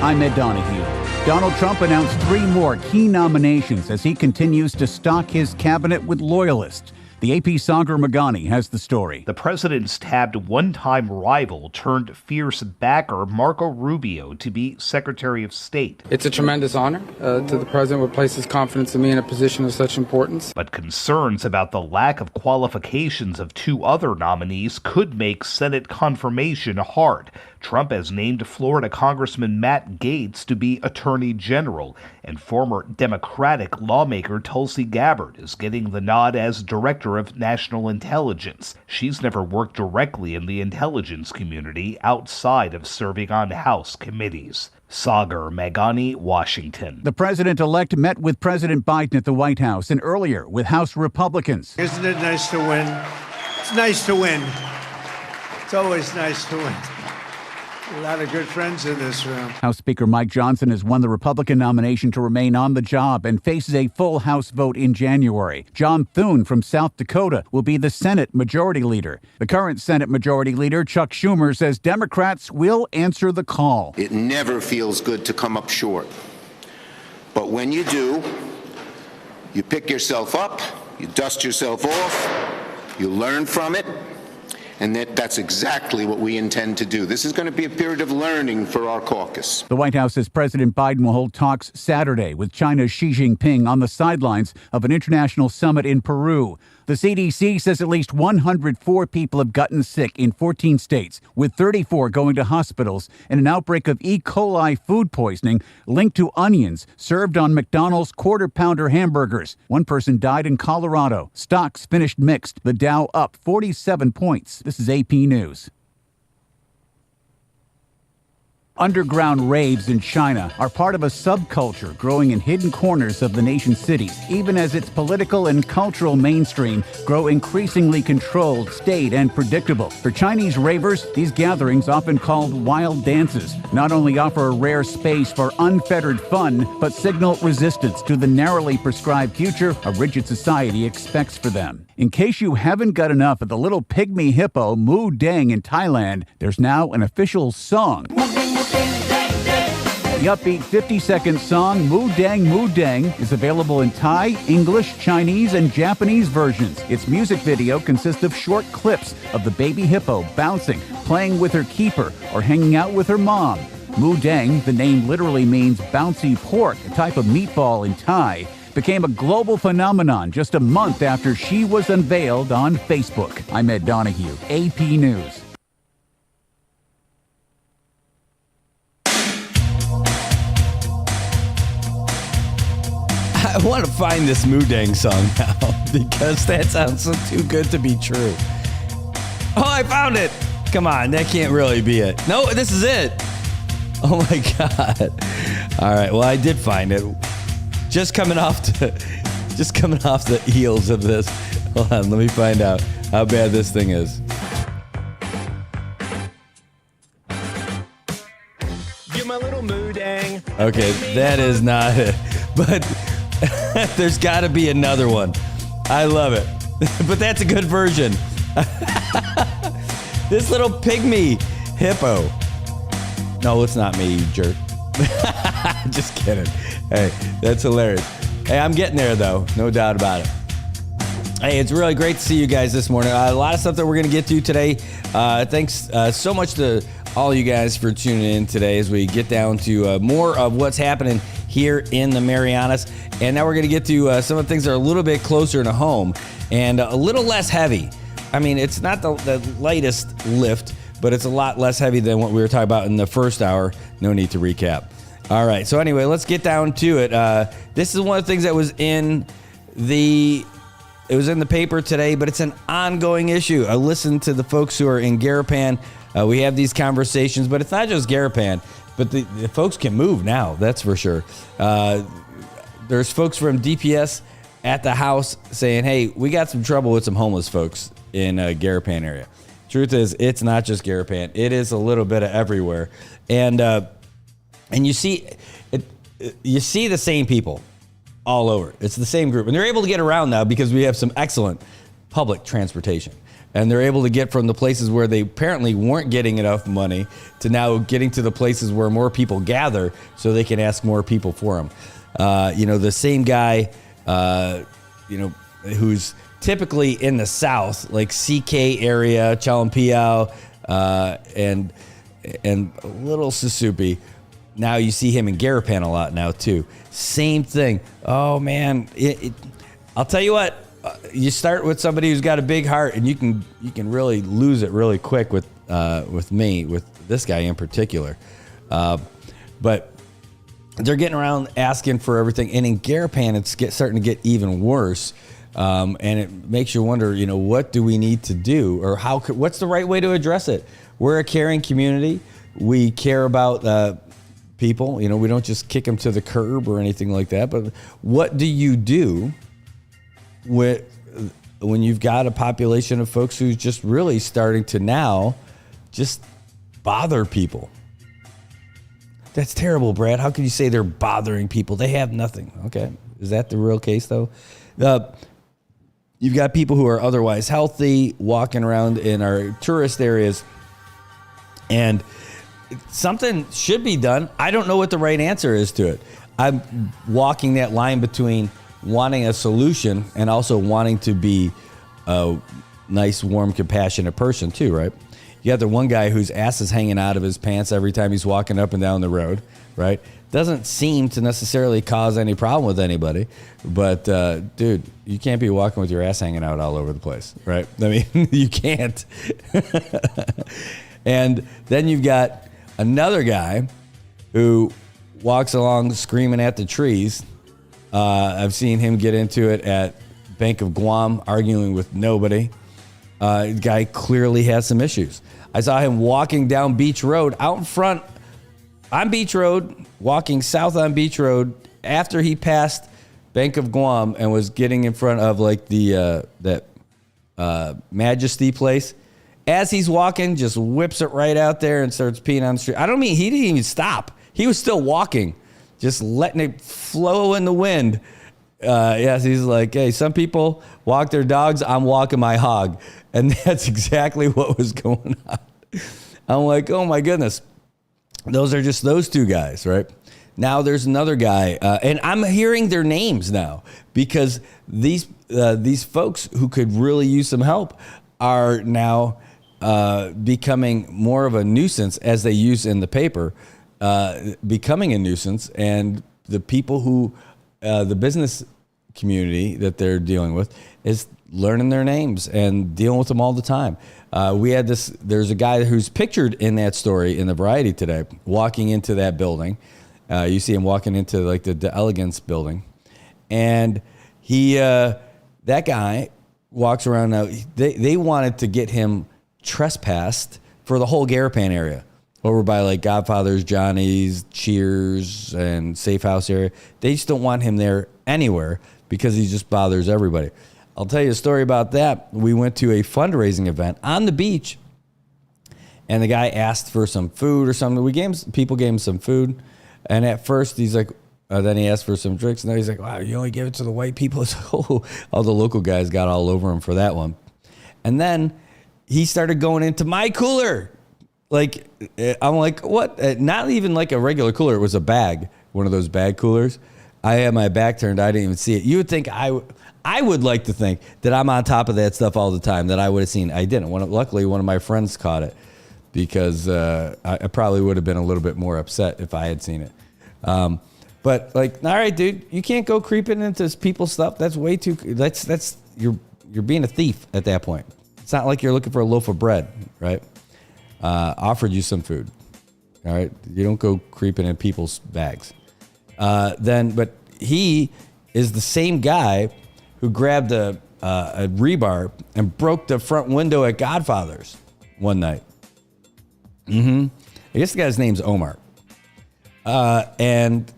I'm Ed Donahue. Donald Trump announced 3 more key nominations as he continues to stock his cabinet with loyalists. The AP's Sagar Magani has the story. The president's tabbed one-time rival turned fierce backer Marco Rubio to be Secretary of State. It's a tremendous honor to the president would place his confidence in me in a position of such importance. But concerns about the lack of qualifications of 2 other nominees could make Senate confirmation hard. Trump has named Florida Congressman Matt Gaetz to be Attorney General, and former Democratic lawmaker Tulsi Gabbard is getting the nod as Director Director of National Intelligence. She's never worked directly in the intelligence community outside of serving on House committees. Sagar Meghani, Washington. The president-elect met with President Biden at the White House and earlier with House Republicans. Isn't it nice to win? It's nice to win. It's always nice to win. A lot of good friends in this room. House Speaker Mike Johnson has won the Republican nomination to remain on the job and faces a full House vote in January. John Thune from South Dakota will be the Senate Majority Leader. The current Senate Majority Leader, Chuck Schumer, says Democrats will answer the call. It never feels good to come up short. But when you do, you pick yourself up, you dust yourself off, you learn from it. And that's exactly what we intend to do. This is going to be a period of learning for our caucus. The White House says President Biden will hold talks Saturday with China's Xi Jinping on the sidelines of an international summit in Peru. The CDC says at least 104 people have gotten sick in 14 states, with 34 going to hospitals, and an outbreak of E. coli food poisoning linked to onions served on McDonald's quarter-pounder hamburgers. One person died in Colorado. Stocks finished mixed. The Dow up 47 points. This is AP News. Underground raves in China are part of a subculture growing in hidden corners of the nation's cities, even as its political and cultural mainstream grow increasingly controlled, staid, and predictable. For Chinese ravers, these gatherings, often called wild dances, not only offer a rare space for unfettered fun, but signal resistance to the narrowly prescribed future a rigid society expects for them. In case you haven't got enough of the little pygmy hippo Moo Dang in Thailand, there's now an official song. The upbeat 50-second song Moo Dang is available in Thai, English, Chinese, and Japanese versions. Its music video consists of short clips of the baby hippo bouncing, playing with her keeper, or hanging out with her mom. Moo Dang, the name literally means bouncy pork, a type of meatball in Thai, became a global phenomenon just a month after she was unveiled on Facebook. I'm Ed Donahue, AP News. I want to find this Moo Dang song now because that sounds so too good to be true. Oh, I found it. Come on, that can't really be it. No, this is it. Oh my God. All right, well, I did find it. Just coming off the heels of this. Hold on, let me find out how bad this thing is. Give my little Moo Dang. Okay, that is not it. But there's got to be another one. I love it. But that's a good version. This little pygmy hippo. No, it's not me, you jerk. Just kidding. Hey, that's hilarious. Hey, I'm getting there, though. No doubt about it. Hey, it's really great to see you guys this morning. A lot of stuff that we're going to get to today. Thanks so much to all you guys for tuning in today as we get down to more of what's happening here in the Marianas. And now we're going to get to some of the things that are a little bit closer to home and a little less heavy. I mean, it's not the lightest lift, but it's a lot less heavy than what we were talking about in the first hour. No need to recap. All right. So anyway, let's get down to it. This is one of the things that was in the paper today, but it's an ongoing issue. I listened to the folks who are in Garapan. We have these conversations, but it's not just Garapan, but the folks can move now. That's for sure. There's folks from DPS at the house saying, hey, we got some trouble with some homeless folks in Garapan area. Truth is, it's not just Garapan. It is a little bit of everywhere. And you see the same people all over. It's the same group. And they're able to get around now because we have some excellent public transportation. And they're able to get from the places where they apparently weren't getting enough money to now getting to the places where more people gather so they can ask more people for them. The same guy, who's typically in the South, like CK area, Chalumpiao, and a little Susupi. Now you see him in Garapan a lot now too. Same thing. Oh man, I'll tell you what. You start with somebody who's got a big heart, and you can really lose it really quick with this guy in particular. But they're getting around asking for everything, and in Garapan it's starting to get even worse. And it makes you wonder, what do we need to do, or what's the right way to address it? We're a caring community. We care about people. We don't just kick them to the curb or anything like that. But what do you do when you've got a population of folks who's just really starting to now just bother people? That's terrible, Brad. How can you say they're bothering people? They have nothing. Okay. Is that the real case, though? You've got people who are otherwise healthy walking around in our tourist areas, and something should be done. I don't know what the right answer is to it. I'm walking that line between wanting a solution and also wanting to be a nice, warm, compassionate person too, right? You got the one guy whose ass is hanging out of his pants every time he's walking up and down the road, right? Doesn't seem to necessarily cause any problem with anybody, but dude, you can't be walking with your ass hanging out all over the place, right? I mean, you can't. And then you've got another guy who walks along screaming at the trees. I've seen him get into it at Bank of Guam, arguing with nobody. The guy clearly has some issues. I saw him walking down Beach Road out in front on Beach Road, walking south on Beach Road after he passed Bank of Guam and was getting in front of like that Majesty place. As he's walking, just whips it right out there and starts peeing on the street. He didn't even stop. He was still walking, just letting it flow in the wind. Yes, he's like, hey, some people walk their dogs. I'm walking my hog. And that's exactly what was going on. I'm like, oh my goodness. Those are just those two guys, right? Now there's another guy, and I'm hearing their names now because these folks who could really use some help are now becoming more of a nuisance, as they use in the paper, becoming a nuisance. And the people who, the business community that they're dealing with is learning their names and dealing with them all the time. There's a guy who's pictured in that story in the Variety today, walking into that building. You see him walking into like the Elegance building. And that guy walks around now. They wanted to get him trespassed for the whole Garapan area over by like Godfather's, Johnny's, Cheers, and Safe House area. They just don't want him there anywhere because he just bothers everybody. I'll tell you a story about that. We went to a fundraising event on the beach, and the guy asked for some food or something. People gave him some food, and at first he's like, then he asked for some drinks, and then he's like, wow, you only give it to the white people? So all the local guys got all over him for that one. And then he started going into my cooler. Like, I'm like, what? Not even like a regular cooler. It was a bag, one of those bag coolers. I had my back turned. I didn't even see it. You would think I would like to think that I'm on top of that stuff all the time, that I would have seen. I didn't. Luckily, one of my friends caught it because I probably would have been a little bit more upset if I had seen it. But like, all right, dude, you can't go creeping into people's stuff. That's way too. You're being a thief at that point. It's not like you're looking for a loaf of bread, right? Offered you some food. All right, you don't go creeping in people's bags. But he is the same guy who grabbed a rebar and broke the front window at Godfather's one night. I guess the guy's name's Omar. And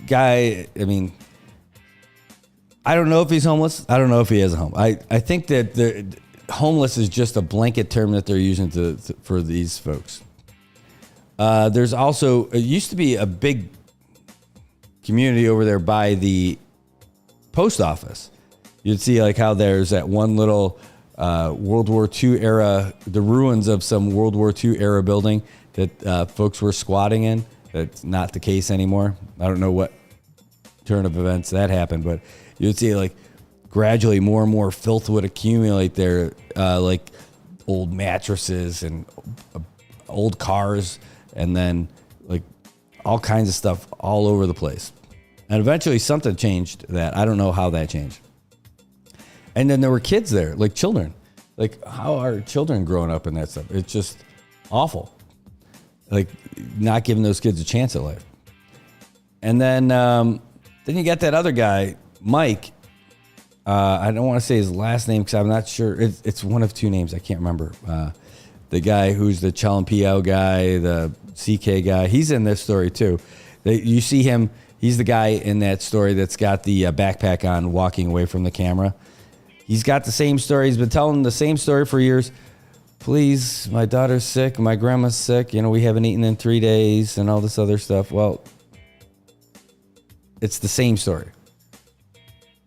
guy, I mean, I don't know if he's homeless. I don't know if he has a home. I think that the homeless is just a blanket term that they're using for these folks. There's also, it used to be a big community over there by the post office. You'd see like how there's that one little World War II era, the ruins of some World War II era building that folks were squatting in. That's not the case anymore. I don't know what turn of events that happened, but you'd see like gradually more and more filth would accumulate there, like old mattresses and old cars, and then like all kinds of stuff all over the place. And eventually something changed that. I don't know how that changed. And then there were kids there, like children. Like, how are children growing up in that stuff? It's just awful. Like, not giving those kids a chance at life. And then you got that other guy, Mike, I don't want to say his last name because I'm not sure. It's one of two names. I can't remember. The guy who's the Chalampiao guy, the CK guy, he's in this story too. You see him. He's the guy in that story that's got the backpack on walking away from the camera. He's got the same story. He's been telling the same story for years. Please, my daughter's sick. My grandma's sick. We haven't eaten in 3 days and all this other stuff. Well, it's the same story.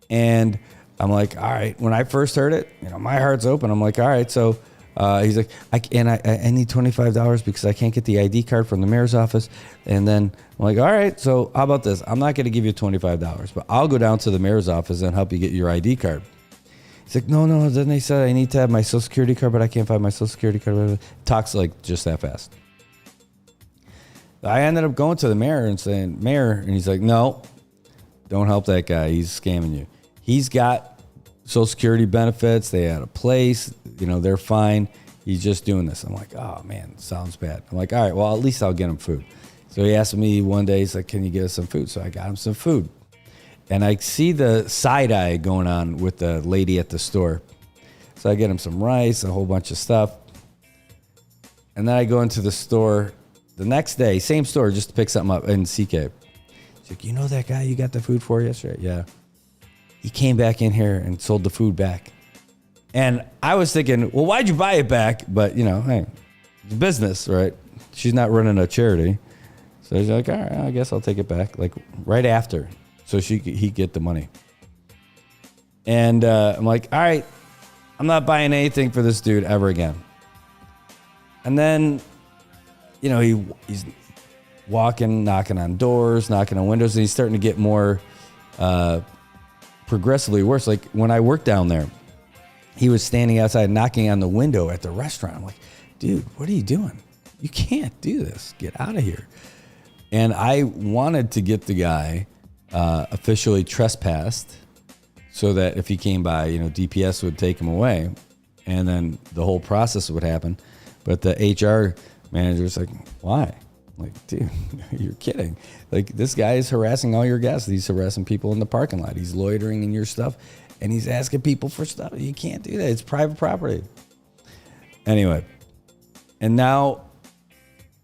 And I'm like, all right. When I first heard it, my heart's open. I'm like, all right. So he's like, I need $25 because I can't get the ID card from the mayor's office. And then I'm like, all right. So how about this? I'm not going to give you $25, but I'll go down to the mayor's office and help you get your ID card. He's like, no. Then they said I need to have my social security card, but I can't find my social security card. Talks like just that fast. I ended up going to the mayor and saying, Mayor, and he's like, no, don't help that guy. He's scamming you. He's got social security benefits. They had a place. They're fine. He's just doing this. I'm like, oh, man, sounds bad. I'm like, all right, well, at least I'll get him food. So he asked me one day, he's like, can you get us some food? So I got him some food. And I see the side eye going on with the lady at the store. So I get him some rice, a whole bunch of stuff. And then I go into the store the next day, same store, just to pick something up in CK. She's like, you know that guy you got the food for yesterday? Yeah. He came back in here and sold the food back. And I was thinking, well, why'd you buy it back? But, hey, it's business, right? She's not running a charity. So she's like, all right, I guess I'll take it back. Like right after. So he get the money. And I'm like, all right, I'm not buying anything for this dude ever again. And then, he's walking, knocking on doors, knocking on windows, and he's starting to get more progressively worse. Like when I worked down there, he was standing outside knocking on the window at the restaurant. I'm like, dude, what are you doing? You can't do this. Get out of here. And I wanted to get the guy officially trespassed so that if he came by, DPS would take him away and then the whole process would happen. But the HR manager was like, why? I'm like, dude, you're kidding. Like, this guy is harassing all your guests. He's harassing people in the parking lot. He's loitering in your stuff and he's asking people for stuff. You can't do that. It's private property. Anyway, and now,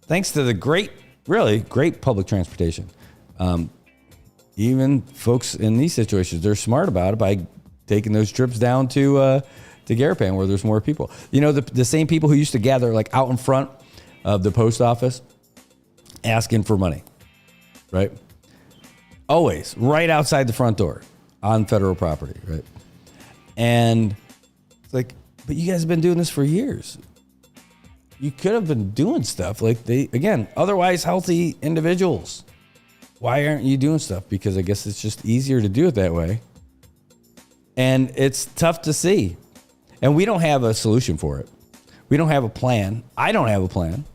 thanks to the great public transportation, even folks in these situations, they're smart about it by taking those trips down to Garapan where there's more people. The same people who used to gather like out in front of the post office asking for money, right? Always right outside the front door on federal property, right? And it's like, but you guys have been doing this for years. You could have been doing stuff like otherwise healthy individuals. Why aren't you doing stuff? Because I guess it's just easier to do it that way. And it's tough to see. And we don't have a solution for it. We don't have a plan. I don't have a plan.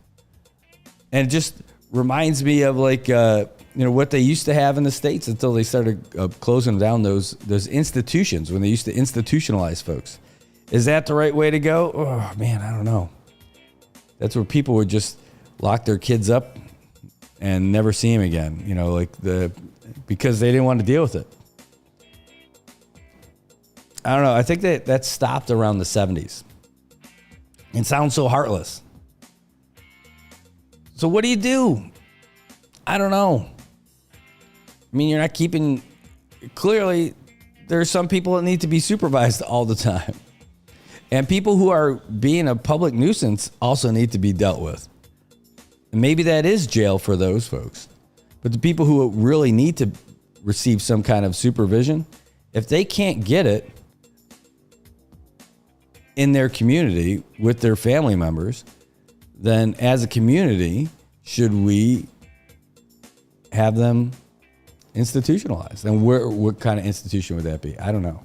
And it just reminds me of what they used to have in the States until they started closing down those institutions when they used to institutionalize folks. Is that the right way to go? Oh, man, I don't know. That's where people would just lock their kids up and never see him again, because they didn't want to deal with it. I don't know. I think that stopped around the 70s. It sounds so heartless. So what do you do? I don't know. I mean, you're not keeping... Clearly, there are some people that need to be supervised all the time. And people who are being a public nuisance also need to be dealt with. And maybe that is jail for those folks. But the people who really need to receive some kind of supervision, if they can't get it in their community with their family members, then as a community, should we have them institutionalized? And what kind of institution would that be? I don't know.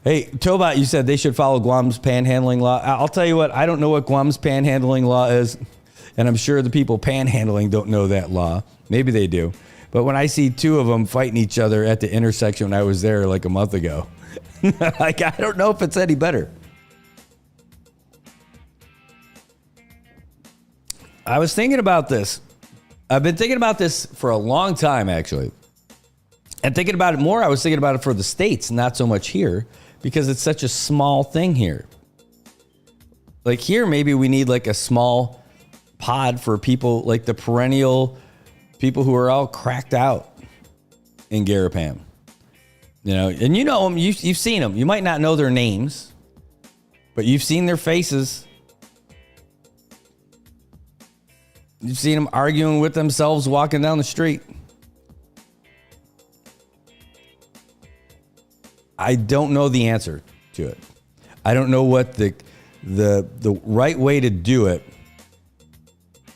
Hey, Tobot, you said they should follow Guam's panhandling law. I'll tell you what, I don't know what Guam's panhandling law is, and I'm sure the people panhandling don't know that law. Maybe they do. But when I see two of them fighting each other at the intersection when I was there like a month ago, I don't know if it's any better. I was thinking about this. I've been thinking about this for a long time, actually. And thinking about it more, I was thinking about it for the States, not so much here, because it's such a small thing here. Like here, maybe we need like a small pod for people, like the perennial people who are all cracked out in Garapam. You know, and you know them, you've seen them. You might not know their names, but you've seen their faces. You've seen them arguing with themselves walking down the street. I don't know the answer to it. I don't know what the right way to do it,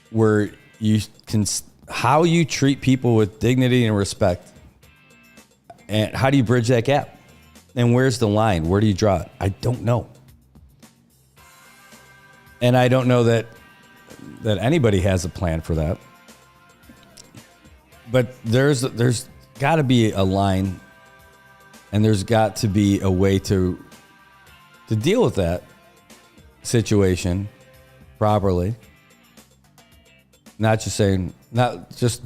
where you can, how you treat people with dignity and respect, and how do you bridge that gap, and where's the line? Where do you draw it? I don't know, and I don't know that anybody has a plan for that. But there's got to be a line. And there's got to be a way to deal with that situation properly. Not just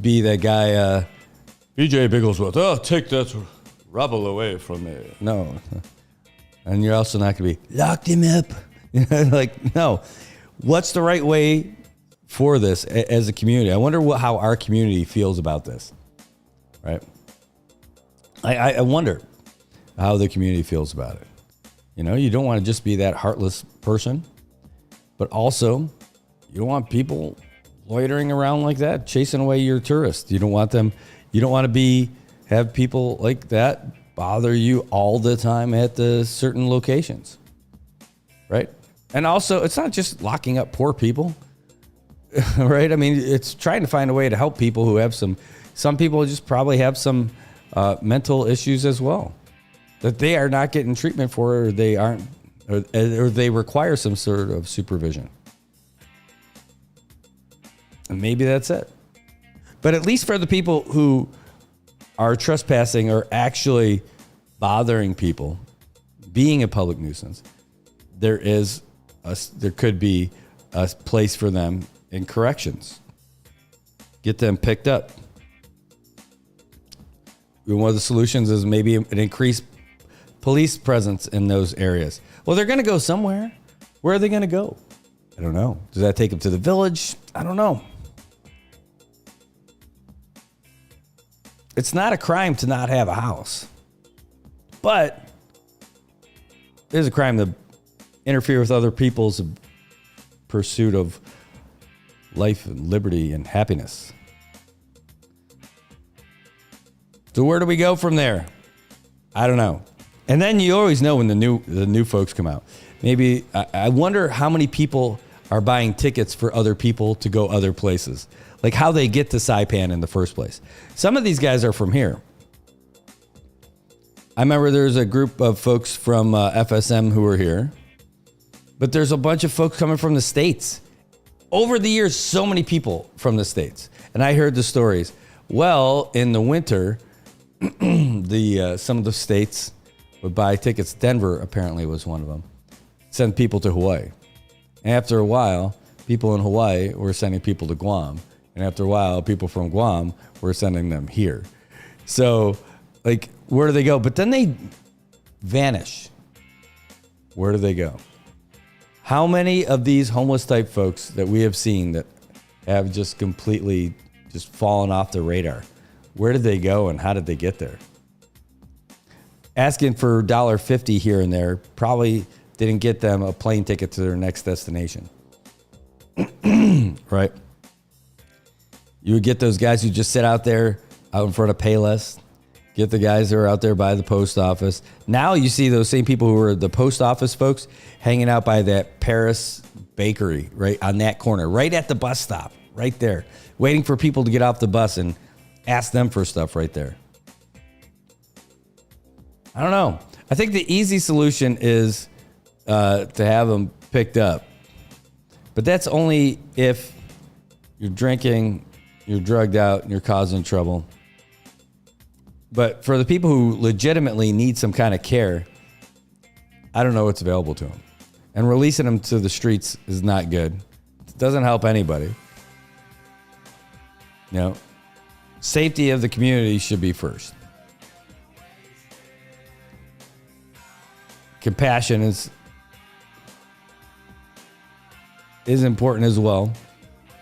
be that guy, BJ Bigglesworth. Oh, take that rubble away from me. No. And you're also not going to be locked him up. Like, no. What's the right way for this as a community? I wonder how our community feels about this. Right? I wonder how the community feels about it. You know, you don't want to just be that heartless person, but also you don't want people loitering around like that, chasing away your tourists. You don't want them, you don't want to have people like that bother you all the time at the certain locations, right? And also, it's not just locking up poor people, right? I mean, it's trying to find a way to help people who have some people just probably have some mental issues as well, that they are not getting treatment for, or they aren't, or they require some sort of supervision. And maybe that's it. But at least for the people who are trespassing or actually bothering people, being a public nuisance, there could be a place for them in corrections. Get them picked up. One of the solutions is maybe an increased police presence in those areas. Well, they're going to go somewhere. Where are they going to go? I don't know. Does that take them to the village? I don't know. It's not a crime to not have a house, but it is a crime to interfere with other people's pursuit of life and liberty and happiness. So where do we go from there? I don't know. And then you always know when the new folks come out. Maybe I wonder how many people are buying tickets for other people to go other places. Like how they get to Saipan in the first place. Some of these guys are from here. I remember there's a group of folks from FSM who were here. But there's a bunch of folks coming from the States. Over the years, so many people from the States. And I heard the stories. Well, in the winter, some of the states would buy tickets. Denver apparently was one of them. Send people to Hawaii. And after a while, people in Hawaii were sending people to Guam. And after a while, people from Guam were sending them here. So, like, where do they go? But then they vanish. Where do they go? How many of these homeless type folks that we have seen that have just completely just fallen off the radar? Where did they go and how did they get there? Asking for $1.50 here and there probably didn't get them a plane ticket to their next destination. Right? You would get those guys who just sit out there out in front of Payless. Get the guys who are out there by the post office. Now you see those same people who are the post office folks hanging out by that Paris bakery, right on that corner, right at the bus stop, right there, waiting for people to get off the bus and ask them for stuff right there. I don't know. I think the easy solution is to have them picked up. But that's only if you're drinking, you're drugged out, and you're causing trouble. But for the people who legitimately need some kind of care, I don't know what's available to them. And releasing them to the streets is not good. It doesn't help anybody. You know, safety of the community should be first. compassion is important as well.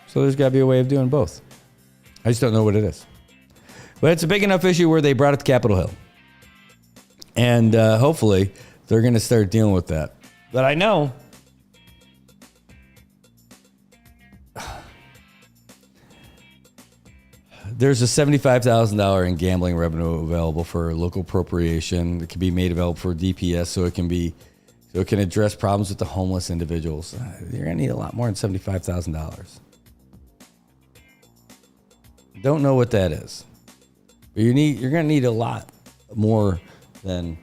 So there's got to be a way of doing both. I just don't know what it is. But it's a big enough issue where they brought it to Capitol Hill. And hopefully they're going to start dealing with that. But I know there's a $75,000 in gambling revenue available for local appropriation. It can be made available for DPS so it can address problems with the homeless individuals. You're going to need a lot more than $75,000. Don't know what that is. But you're going to need a lot more than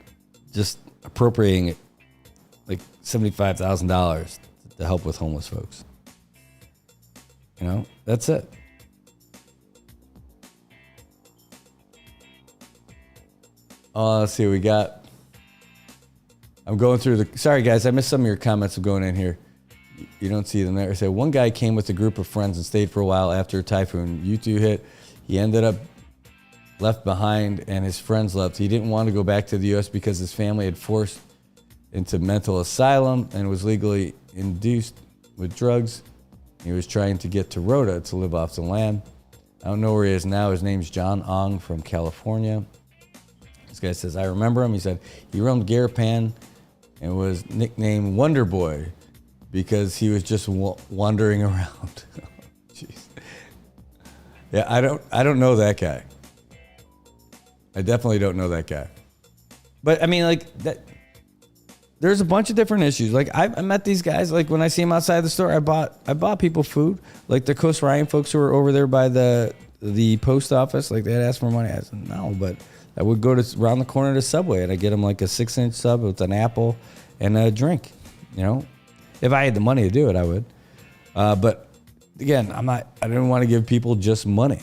just appropriating it, like $75,000 to help with homeless folks. You know, that's it. Let's see what we got. I'm going through sorry guys, I missed some of your comments of going in here. You don't see them there. I said one guy came with a group of friends and stayed for a while after a typhoon U2 hit. He ended up left behind and his friends left. He didn't want to go back to the U.S. because his family had forced into mental asylum and was legally induced with drugs. He was trying to get to Rota to live off the land. I don't know where he is now. His name's John Ong from California. This guy says, I remember him. He said he roamed Garapan and was nicknamed Wonder Boy because he was just wandering around. Jeez. Yeah, I don't know that guy. I definitely don't know that guy. But I mean, like that. There's a bunch of different issues. Like I met these guys. Like when I see them outside the store, I bought people food. Like the Coast Ryan folks who were over there by the post office. Like they had asked for money. I said no, but I would go to around the corner to Subway and I get them like a 6-inch sub with an apple and a drink. You know, if I had the money to do it, I would. But again, I didn't want to give people just money,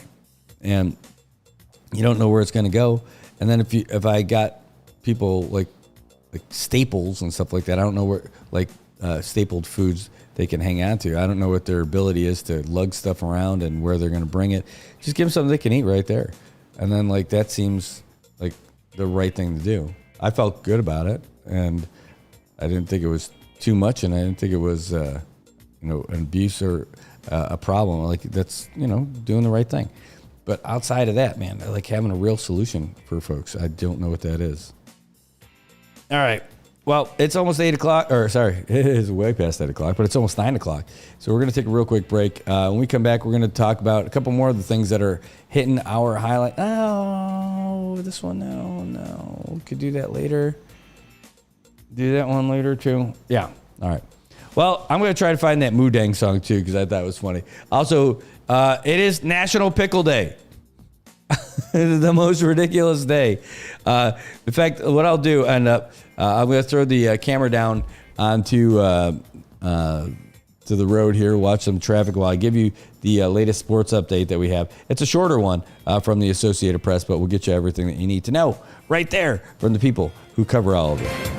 and you don't know where it's going to go. And then if I got people like staples and stuff like that, I don't know where stapled foods they can hang on to. I don't know what their ability is to lug stuff around and where they're going to bring it. Just give them something they can eat right there. And then like that seems like the right thing to do. I felt good about it, and I didn't think it was too much, and I didn't think it was an abuse or a problem. Like that's doing the right thing. But outside of that, man, I like having a real solution for folks. I don't know what that is. All right. Well, it's almost 8 o'clock. Or sorry, it is way past 8 o'clock, but it's almost 9 o'clock. So we're going to take a real quick break. When we come back, we're going to talk about a couple more of the things that are hitting our highlight. Oh, this one, no. We could do that later. Do that one later, too. Yeah. All right. Well, I'm going to try to find that Moodang song, too, because I thought it was funny. Also, it is National Pickle Day. The most ridiculous day. In fact, what I'll do, I'm going to throw the camera down onto to the road here, watch some traffic while I give you the latest sports update that we have. It's a shorter one from the Associated Press, but we'll get you everything that you need to know right there from the people who cover all of it.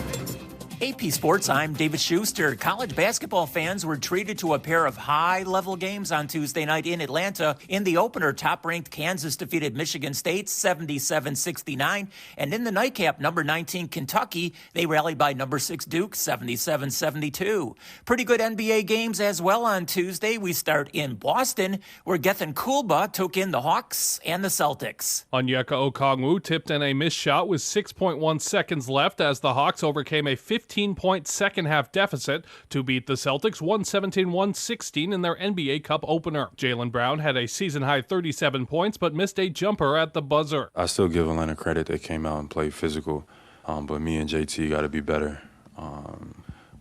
AP Sports, I'm David Schuster. College basketball fans were treated to a pair of high-level games on Tuesday night in Atlanta. In the opener, top-ranked Kansas defeated Michigan State 77-69. And in the nightcap, number 19 Kentucky, they rallied by number 6 Duke 77-72. Pretty good NBA games as well on Tuesday. We start in Boston, where Gethin Kulba took in the Hawks and the Celtics. Onyeka Okongwu tipped in a missed shot with 6.1 seconds left as the Hawks overcame a 15-point second-half deficit to beat the Celtics 117-116 in their NBA Cup opener. Jaylen Brown had a season-high 37 points but missed a jumper at the buzzer. I still give Atlanta credit. They came out and played physical, but me and JT got to be better.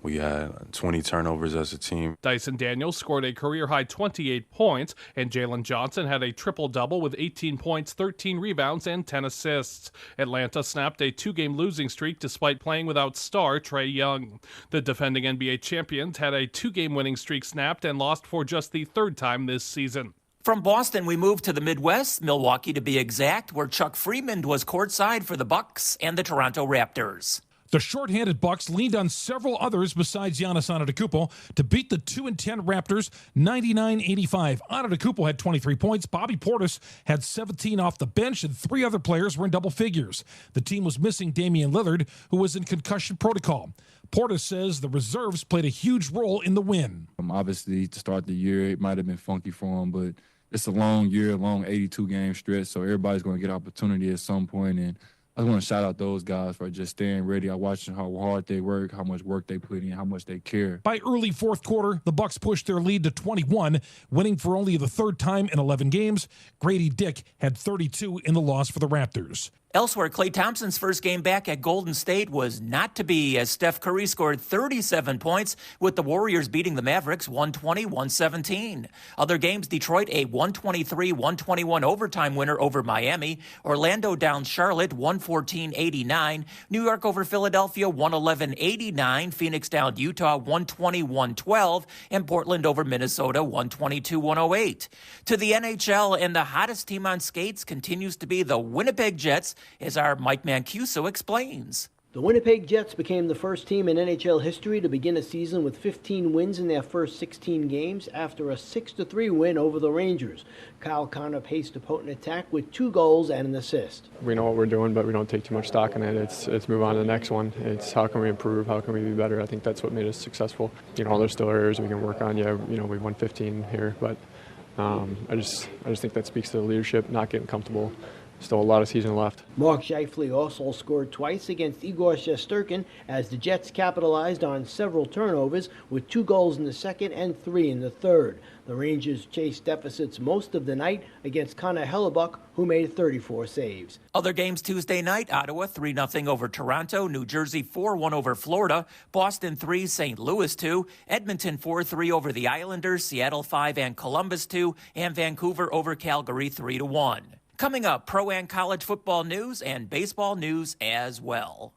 We had 20 turnovers as a team. Dyson Daniels scored a career-high 28 points, and Jalen Johnson had a triple-double with 18 points, 13 rebounds, and 10 assists. Atlanta snapped a 2-game losing streak despite playing without star Trae Young. The defending NBA champions had a 2-game winning streak snapped and lost for just the third time this season. From Boston, we move to the Midwest, Milwaukee to be exact, where Chuck Freeman was courtside for the Bucks and the Toronto Raptors. The shorthanded Bucks leaned on several others besides Giannis Antetokounmpo to beat the 2-10 Raptors 99-85. Antetokounmpo had 23 points. Bobby Portis had 17 off the bench, and 3 other players were in double figures. The team was missing Damian Lillard, who was in concussion protocol. Portis says the reserves played a huge role in the win. Obviously, to start the year, it might have been funky for him, but it's a long year, long 82-game stretch, so everybody's going to get opportunity at some point, and I want to shout out those guys for just staying ready. I watched how hard they work, how much work they put in, how much they care. By early fourth quarter, the Bucks pushed their lead to 21, winning for only the third time in 11 games. Grady Dick had 32 in the loss for the Raptors. Elsewhere, Klay Thompson's first game back at Golden State was not to be, as Steph Curry scored 37 points, with the Warriors beating the Mavericks 120-117. Other games, Detroit a 123-121 overtime winner over Miami. Orlando down Charlotte 114-89. New York over Philadelphia 111-89. Phoenix down Utah 120-112. And Portland over Minnesota 122-108. To the NHL, and the hottest team on skates continues to be the Winnipeg Jets, as our Mike Mancuso explains. The Winnipeg Jets became the first team in NHL history to begin a season with 15 wins in their first 16 games after a 6-3 win over the Rangers. Kyle Connor paced a potent attack with 2 goals and an assist. We know what we're doing, but we don't take too much stock in it. It's move on to the next one. It's how can we improve? How can we be better? I think that's what made us successful. There's still areas we can work on. We won 15 here, but I just think that speaks to the leadership, not getting comfortable. Still a lot of season left. Mark Scheifele also scored twice against Igor Shesterkin as the Jets capitalized on several turnovers with 2 goals in the second and 3 in the third. The Rangers chased deficits most of the night against Connor Hellebuck, who made 34 saves. Other games Tuesday night, Ottawa 3-0 over Toronto, New Jersey 4-1 over Florida, Boston 3, St. Louis 2, Edmonton 4-3 over the Islanders, Seattle 5 and Columbus 2, and Vancouver over Calgary 3-1. Coming up, pro and college football news and baseball news as well.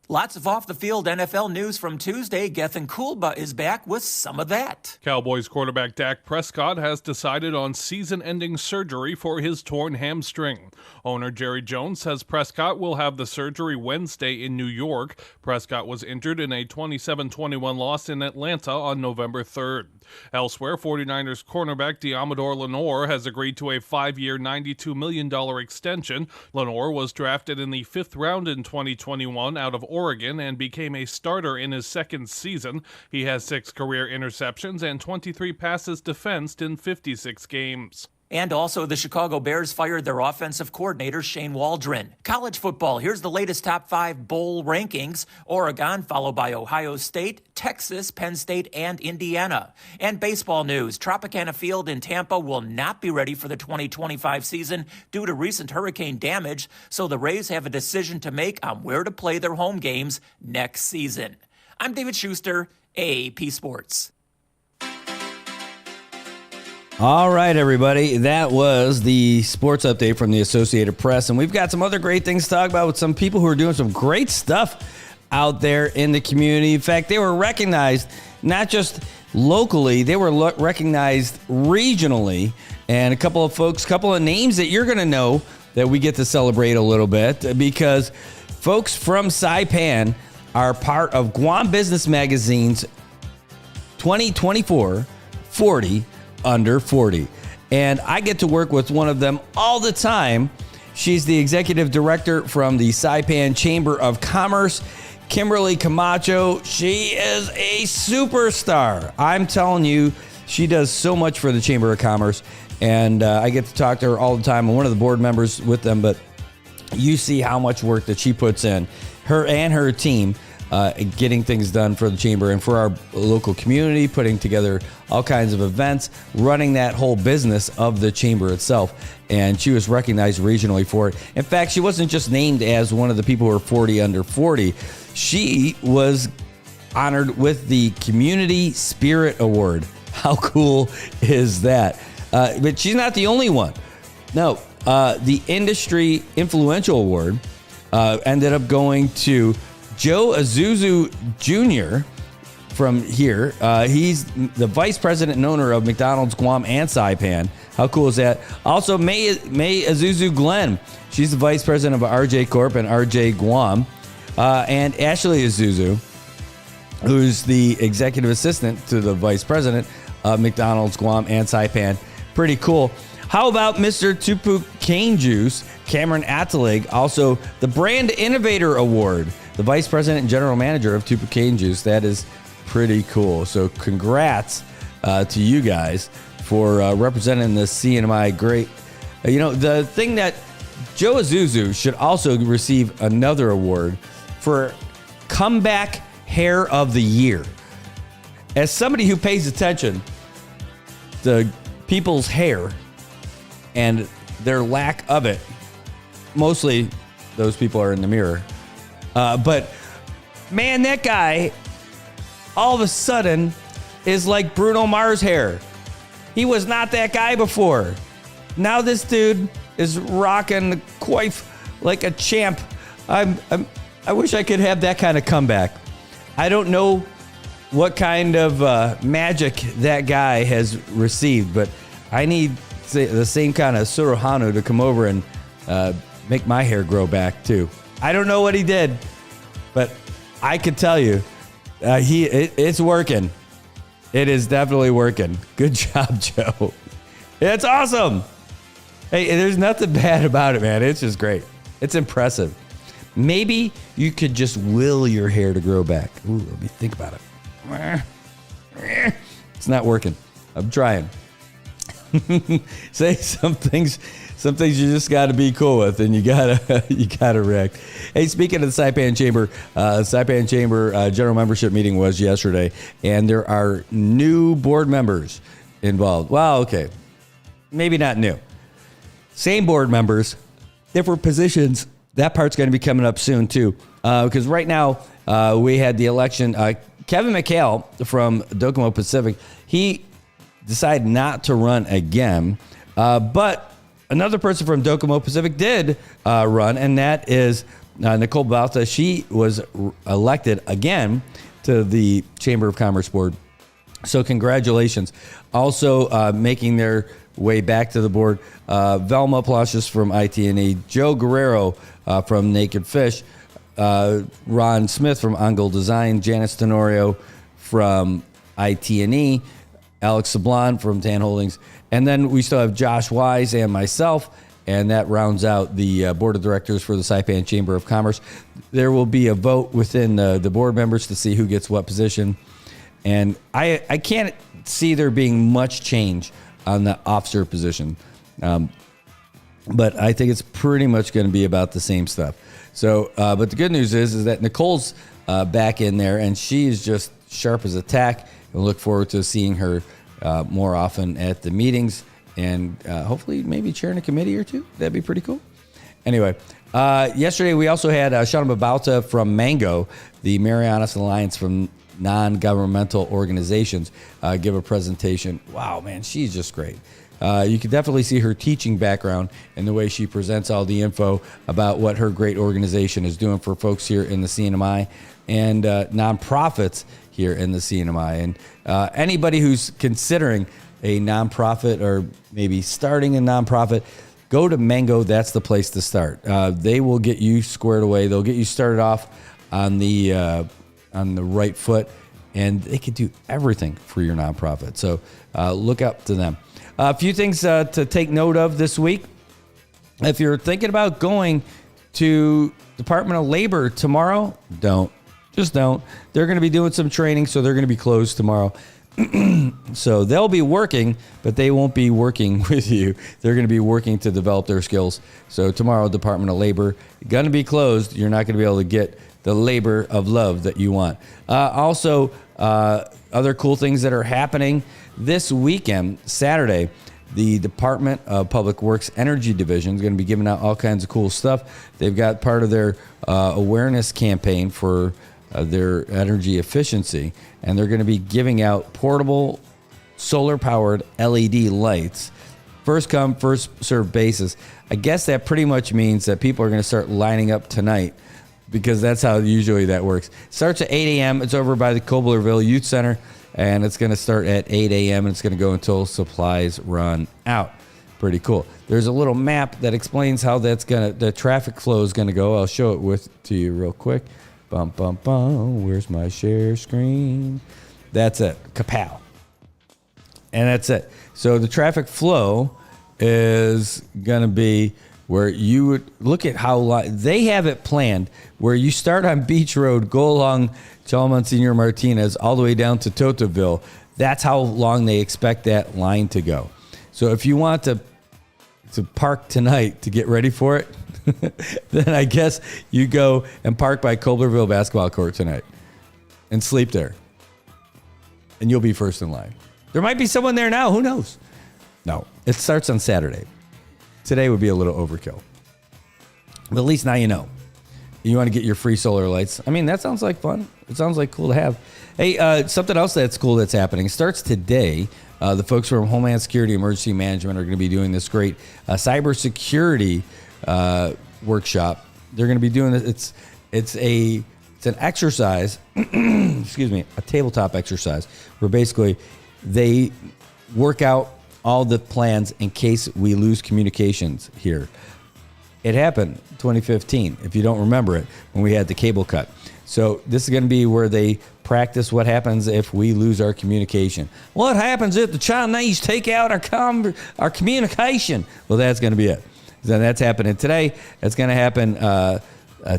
Lots of off-the-field NFL news from Tuesday. Gethin Kulba is back with some of that. Cowboys quarterback Dak Prescott has decided on season-ending surgery for his torn hamstring. Owner Jerry Jones says Prescott will have the surgery Wednesday in New York. Prescott was injured in a 27-21 loss in Atlanta on November 3rd. Elsewhere, 49ers cornerback Deommodore Lenoir has agreed to a 5-year, $92 million extension. Lenoir was drafted in the 5th round in 2021 out of Oregon and became a starter in his second season. He has 6 career interceptions and 23 passes defensed in 56 games. And also, the Chicago Bears fired their offensive coordinator, Shane Waldron. College football, here's the latest top 5 bowl rankings. Oregon, followed by Ohio State, Texas, Penn State, and Indiana. And baseball news, Tropicana Field in Tampa will not be ready for the 2025 season due to recent hurricane damage, so the Rays have a decision to make on where to play their home games next season. I'm David Schuster, AP Sports. All right, everybody. That was the sports update from the Associated Press. And we've got some other great things to talk about with some people who are doing some great stuff out there in the community. In fact, they were recognized not just locally, they were recognized regionally. And a couple of names that you're going to know that we get to celebrate a little bit, because folks from Saipan are part of Guam Business Magazine's 2024 40 Under 40. And I get to work with one of them all the time. She's the executive director from the Saipan Chamber of Commerce, Kimberly Camacho. She is a superstar. I'm telling you, she does so much for the Chamber of Commerce. And I get to talk to her all the time. I'm one of the board members with them, but you see how much work that she puts in, her and her team, getting things done for the Chamber and for our local community, putting together all kinds of events, running that whole business of the Chamber itself. And she was recognized regionally for it. In fact, she wasn't just named as one of the people who are 40 under 40. She was honored with the Community Spirit Award. How cool is that? But she's not the only one. No, the Industry Influential Award ended up going to Joe Azuzu Jr. from here. He's the vice president and owner of McDonald's Guam and Saipan. How cool is that? Also, May Azuzu Glenn. She's the vice president of RJ Corp and RJ Guam. And Ashley Azuzu, who's the executive assistant to the vice president of McDonald's Guam and Saipan. Pretty cool. How about Mr. Tupuk Cane Juice, Cameron Atalig, also the Brand Innovator Award, the vice president and general manager of Tupuk Cane Juice. That is pretty cool. So congrats to you guys for representing the CNMI great. The thing that Joe Azuzu should also receive another award for Comeback Hair of the Year. As somebody who pays attention to people's hair and their lack of it, mostly those people are in the mirror. But man, that guy all of a sudden is like Bruno Mars hair. He was not that guy before. Now this dude is rocking the coif like a champ. I wish I could have that kind of comeback. I don't know what kind of magic that guy has received, but I need the same kind of Suruhanu to come over and make my hair grow back too. I don't know what he did, but I could tell you it's working. It is definitely working. Good job, Joe. It's awesome. Hey, there's nothing bad about it, man. It's just great. It's impressive. Maybe you could just will your hair to grow back. Ooh, let me think about it. It's not working. I'm trying. Say some things you just got to be cool with, and you gotta react. Hey, speaking of the Saipan Chamber, general membership meeting was yesterday, and there are new board members involved. Well, okay, maybe not new. Same board members, different positions. That part's going to be coming up soon too, because right now we had the election. Kevin McHale from Docomo Pacific, he decided not to run again, but another person from Docomo Pacific did run, and that is Nicole Balta. She was elected again to the Chamber of Commerce Board. So congratulations. Also making their way back to the board, Velma Plashis from IT&E, Joe Guerrero from Naked Fish, Ron Smith from Angol Design, Janice Tenorio from IT&E, Alex Sablon from Tan Holdings, and then we still have Josh Wise and myself, and that rounds out the board of directors for the Saipan Chamber of Commerce. There will be a vote within the board members to see who gets what position, and I can't see there being much change on the officer position, but I think it's pretty much going to be about the same stuff. So, but the good news is that Nicole's back in there, and she is just sharp as a tack. We'll look forward to seeing her more often at the meetings, and hopefully maybe chairing a committee or two. That'd be pretty cool. Anyway, yesterday we also had Shana Babalta from Mango, the Marianas Alliance from non-governmental organizations, give a presentation. Wow, man, she's just great. You can definitely see her teaching background and the way she presents all the info about what her great organization is doing for folks here in the CNMI and nonprofits here in the CNMI. And anybody who's considering a nonprofit or maybe starting a nonprofit, go to Mango. That's the place to start. They will get you squared away. They'll get you started off on the right foot, and they can do everything for your nonprofit. So look up to them. A few things to take note of this week. If you're thinking about going to Department of Labor tomorrow, don't. Just don't. They're going to be doing some training, so they're going to be closed tomorrow. So they'll be working, but they won't be working with you. They're going to be working to develop their skills. So tomorrow, Department of Labor, going to be closed. You're not going to be able to get the labor of love that you want. Also, other cool things that are happening this weekend, Saturday, the Department of Public Works Energy Division is going to be giving out all kinds of cool stuff. They've got part of their awareness campaign for their energy efficiency, and they're going to be giving out portable solar-powered LED lights. First come, first served basis. I guess that pretty much means that people are going to start lining up tonight because that's how usually that works. Starts at 8 a.m. It's over by the Koblerville Youth Center, and it's going to start at 8 a.m. and it's going to go until supplies run out. Pretty cool. There's a little map that explains how the traffic flow is going to go. I'll show it to you real quick. Bum, bum, bum. Where's my share screen? That's it. Kapow. And that's it. So the traffic flow is going to be where you would look at how they have it planned, where you start on Beach Road, go along Chalmonseñor Martinez all the way down to Totaville. That's how long they expect that line to go. So if you want to park tonight to get ready for it, then I guess you go and park by Koblerville basketball court tonight and sleep there. And you'll be first in line. There might be someone there now. Who knows? No, it starts on Saturday. Today would be a little overkill. But at least now you know. You want to get your free solar lights. I mean, that sounds like fun. It sounds like cool to have. Hey, something else that's cool that's happening. It starts today. The folks from Homeland Security Emergency Management are going to be doing this great cybersecurity workshop. They're going to be doing this. It's an exercise, excuse me, a tabletop exercise where basically they work out all the plans in case we lose communications here. It happened 2015, if you don't remember it, when we had the cable cut. So this is going to be where they practice what happens if we lose our communication. What happens if the Chinese take out our communication? Well, that's going to be it. So that's happening today. It's going to happen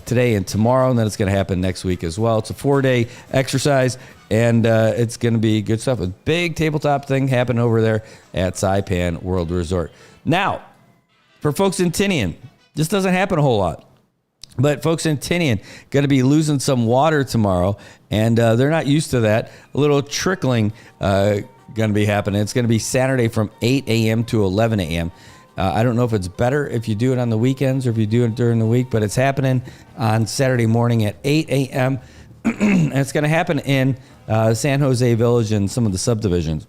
today and tomorrow, and then it's going to happen next week as well. It's a 4-day exercise, and it's going to be good stuff. A big tabletop thing happening over there at Saipan World Resort. Now, for folks in Tinian, this doesn't happen a whole lot. But folks in Tinian going to be losing some water tomorrow, and they're not used to that. A little trickling going to be happening. It's going to be Saturday from 8 a.m. to 11 a.m. I don't know if it's better if you do it on the weekends or if you do it during the week, but it's happening on Saturday morning at 8 a.m. And it's going to happen in San Jose Village and some of the subdivisions.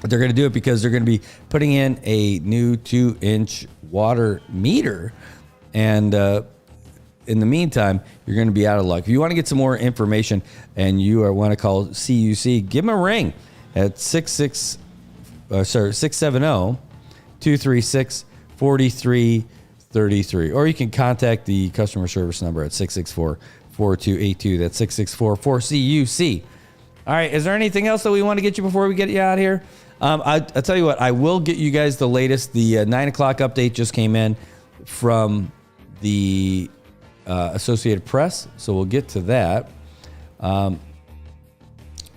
But they're going to do it because they're going to be putting in a new 2-inch water meter. And in the meantime, you're going to be out of luck. If you want to get some more information and you want to call CUC, give them a ring at 660-236-4333. Or you can contact the customer service number at 664-4282. That's 664-4CUC. All right, is there anything else that we want to get you before we get you out here? I'll tell you what, I will get you guys the latest. The 9 o'clock update just came in from the Associated Press, so we'll get to that. And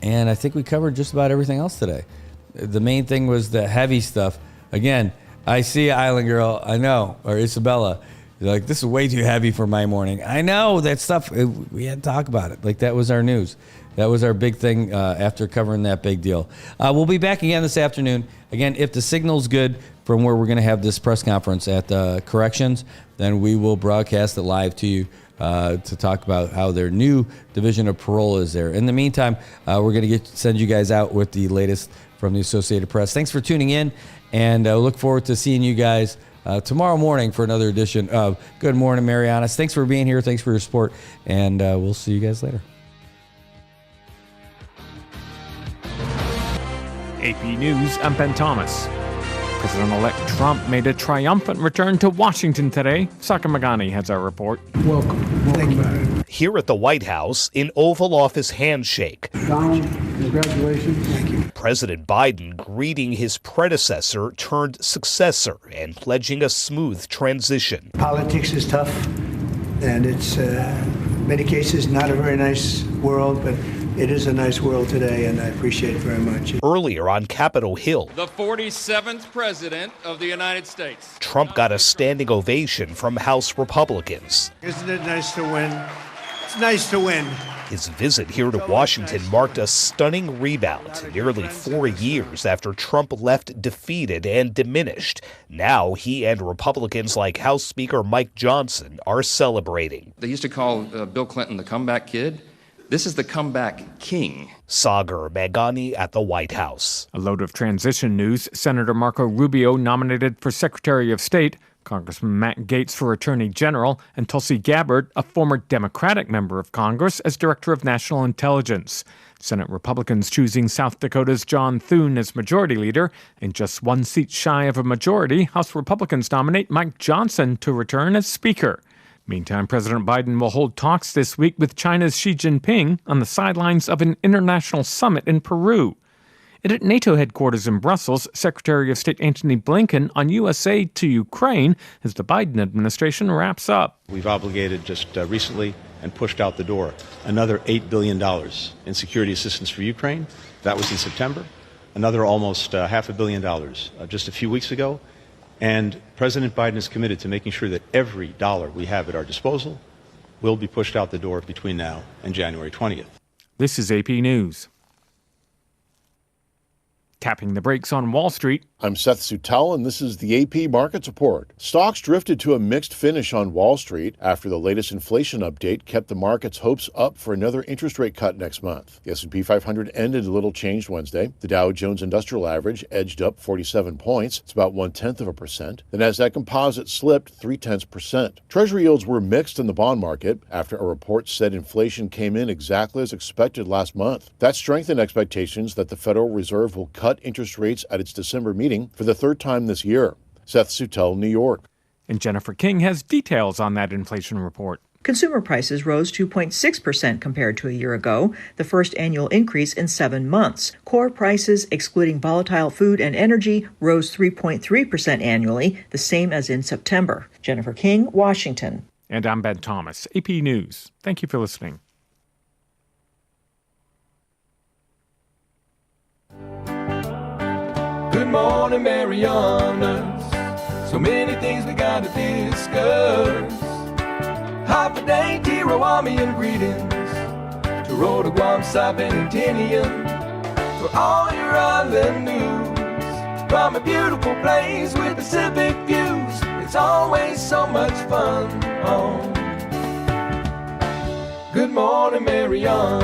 I think we covered just about everything else today. The main thing was the heavy stuff. Again, I see Island Girl, I know, or Isabella. They're like, this is way too heavy for my morning. I know that stuff. We had to talk about it. Like, that was our news. That was our big thing after covering that big deal. We'll be back again this afternoon. Again, if the signal's good from where we're going to have this press conference at Corrections, then we will broadcast it live to you to talk about how their new division of parole is there. In the meantime, we're going to send you guys out with the latest from the Associated Press. Thanks for tuning in, and look forward to seeing you guys tomorrow morning for another edition of Good Morning Marianas. Thanks for being here. Thanks for your support, and we'll see you guys later. AP News, I'm Ben Thomas. President-elect Trump made a triumphant return to Washington today. Saka Magani has our report. Welcome. Thank you. Here at the White House, an Oval Office handshake. Donald, congratulations. Thank you. President Biden greeting his predecessor turned successor and pledging a smooth transition. Politics is tough, and it's in many cases not a very nice world, but it is a nice world today, and I appreciate it very much. Earlier on Capitol Hill, the 47th President of the United States. Trump got a standing ovation from House Republicans. Isn't it nice to win? It's nice to win. His visit here to Washington marked a stunning rebound nearly 4 years after Trump left defeated and diminished. Now he and Republicans like House Speaker Mike Johnson are celebrating. They used to call Bill Clinton the comeback kid. This is the comeback king. Sagar Magani at the White House. A load of transition news. Senator Marco Rubio nominated for Secretary of State. Congressman Matt Gaetz for Attorney General, and Tulsi Gabbard, a former Democratic member of Congress, as Director of National Intelligence. Senate Republicans choosing South Dakota's John Thune as Majority Leader, and just one seat shy of a majority, House Republicans nominate Mike Johnson to return as Speaker. Meantime, President Biden will hold talks this week with China's Xi Jinping on the sidelines of an international summit in Peru. And at NATO headquarters in Brussels, Secretary of State Antony Blinken on U.S. aid to Ukraine as the Biden administration wraps up. We've obligated just recently and pushed out the door another $8 billion in security assistance for Ukraine. That was in September. Another almost $500 million just a few weeks ago. And President Biden is committed to making sure that every dollar we have at our disposal will be pushed out the door between now and January 20th. This is AP News. Tapping the brakes on Wall Street. I'm Seth Sutel, and this is the AP Markets Report. Stocks drifted to a mixed finish on Wall Street after the latest inflation update kept the market's hopes up for another interest rate cut next month. The S&P 500 ended a little changed Wednesday. The Dow Jones Industrial Average edged up 47 points. It's about 0.1%. The Nasdaq Composite slipped 0.3%. Treasury yields were mixed in the bond market after a report said inflation came in exactly as expected last month. That strengthened expectations that the Federal Reserve will cut interest rates at its December meeting for the third time this year. Seth Sutel, New York. And Jennifer King has details on that inflation report. Consumer prices rose 2.6% compared to a year ago, the first annual increase in 7 months. Core prices, excluding volatile food and energy, rose 3.3% annually, the same as in September. Jennifer King, Washington. And I'm Ben Thomas, AP News. Thank you for listening. Good morning, Marianas. So many things we gotta discuss. Happy day, Tirawamian greetings. To Rhoda, Guam, Saipan, and Tinian. For all your island news. From a beautiful place with Pacific views. It's always so much fun. Good morning, Marianas.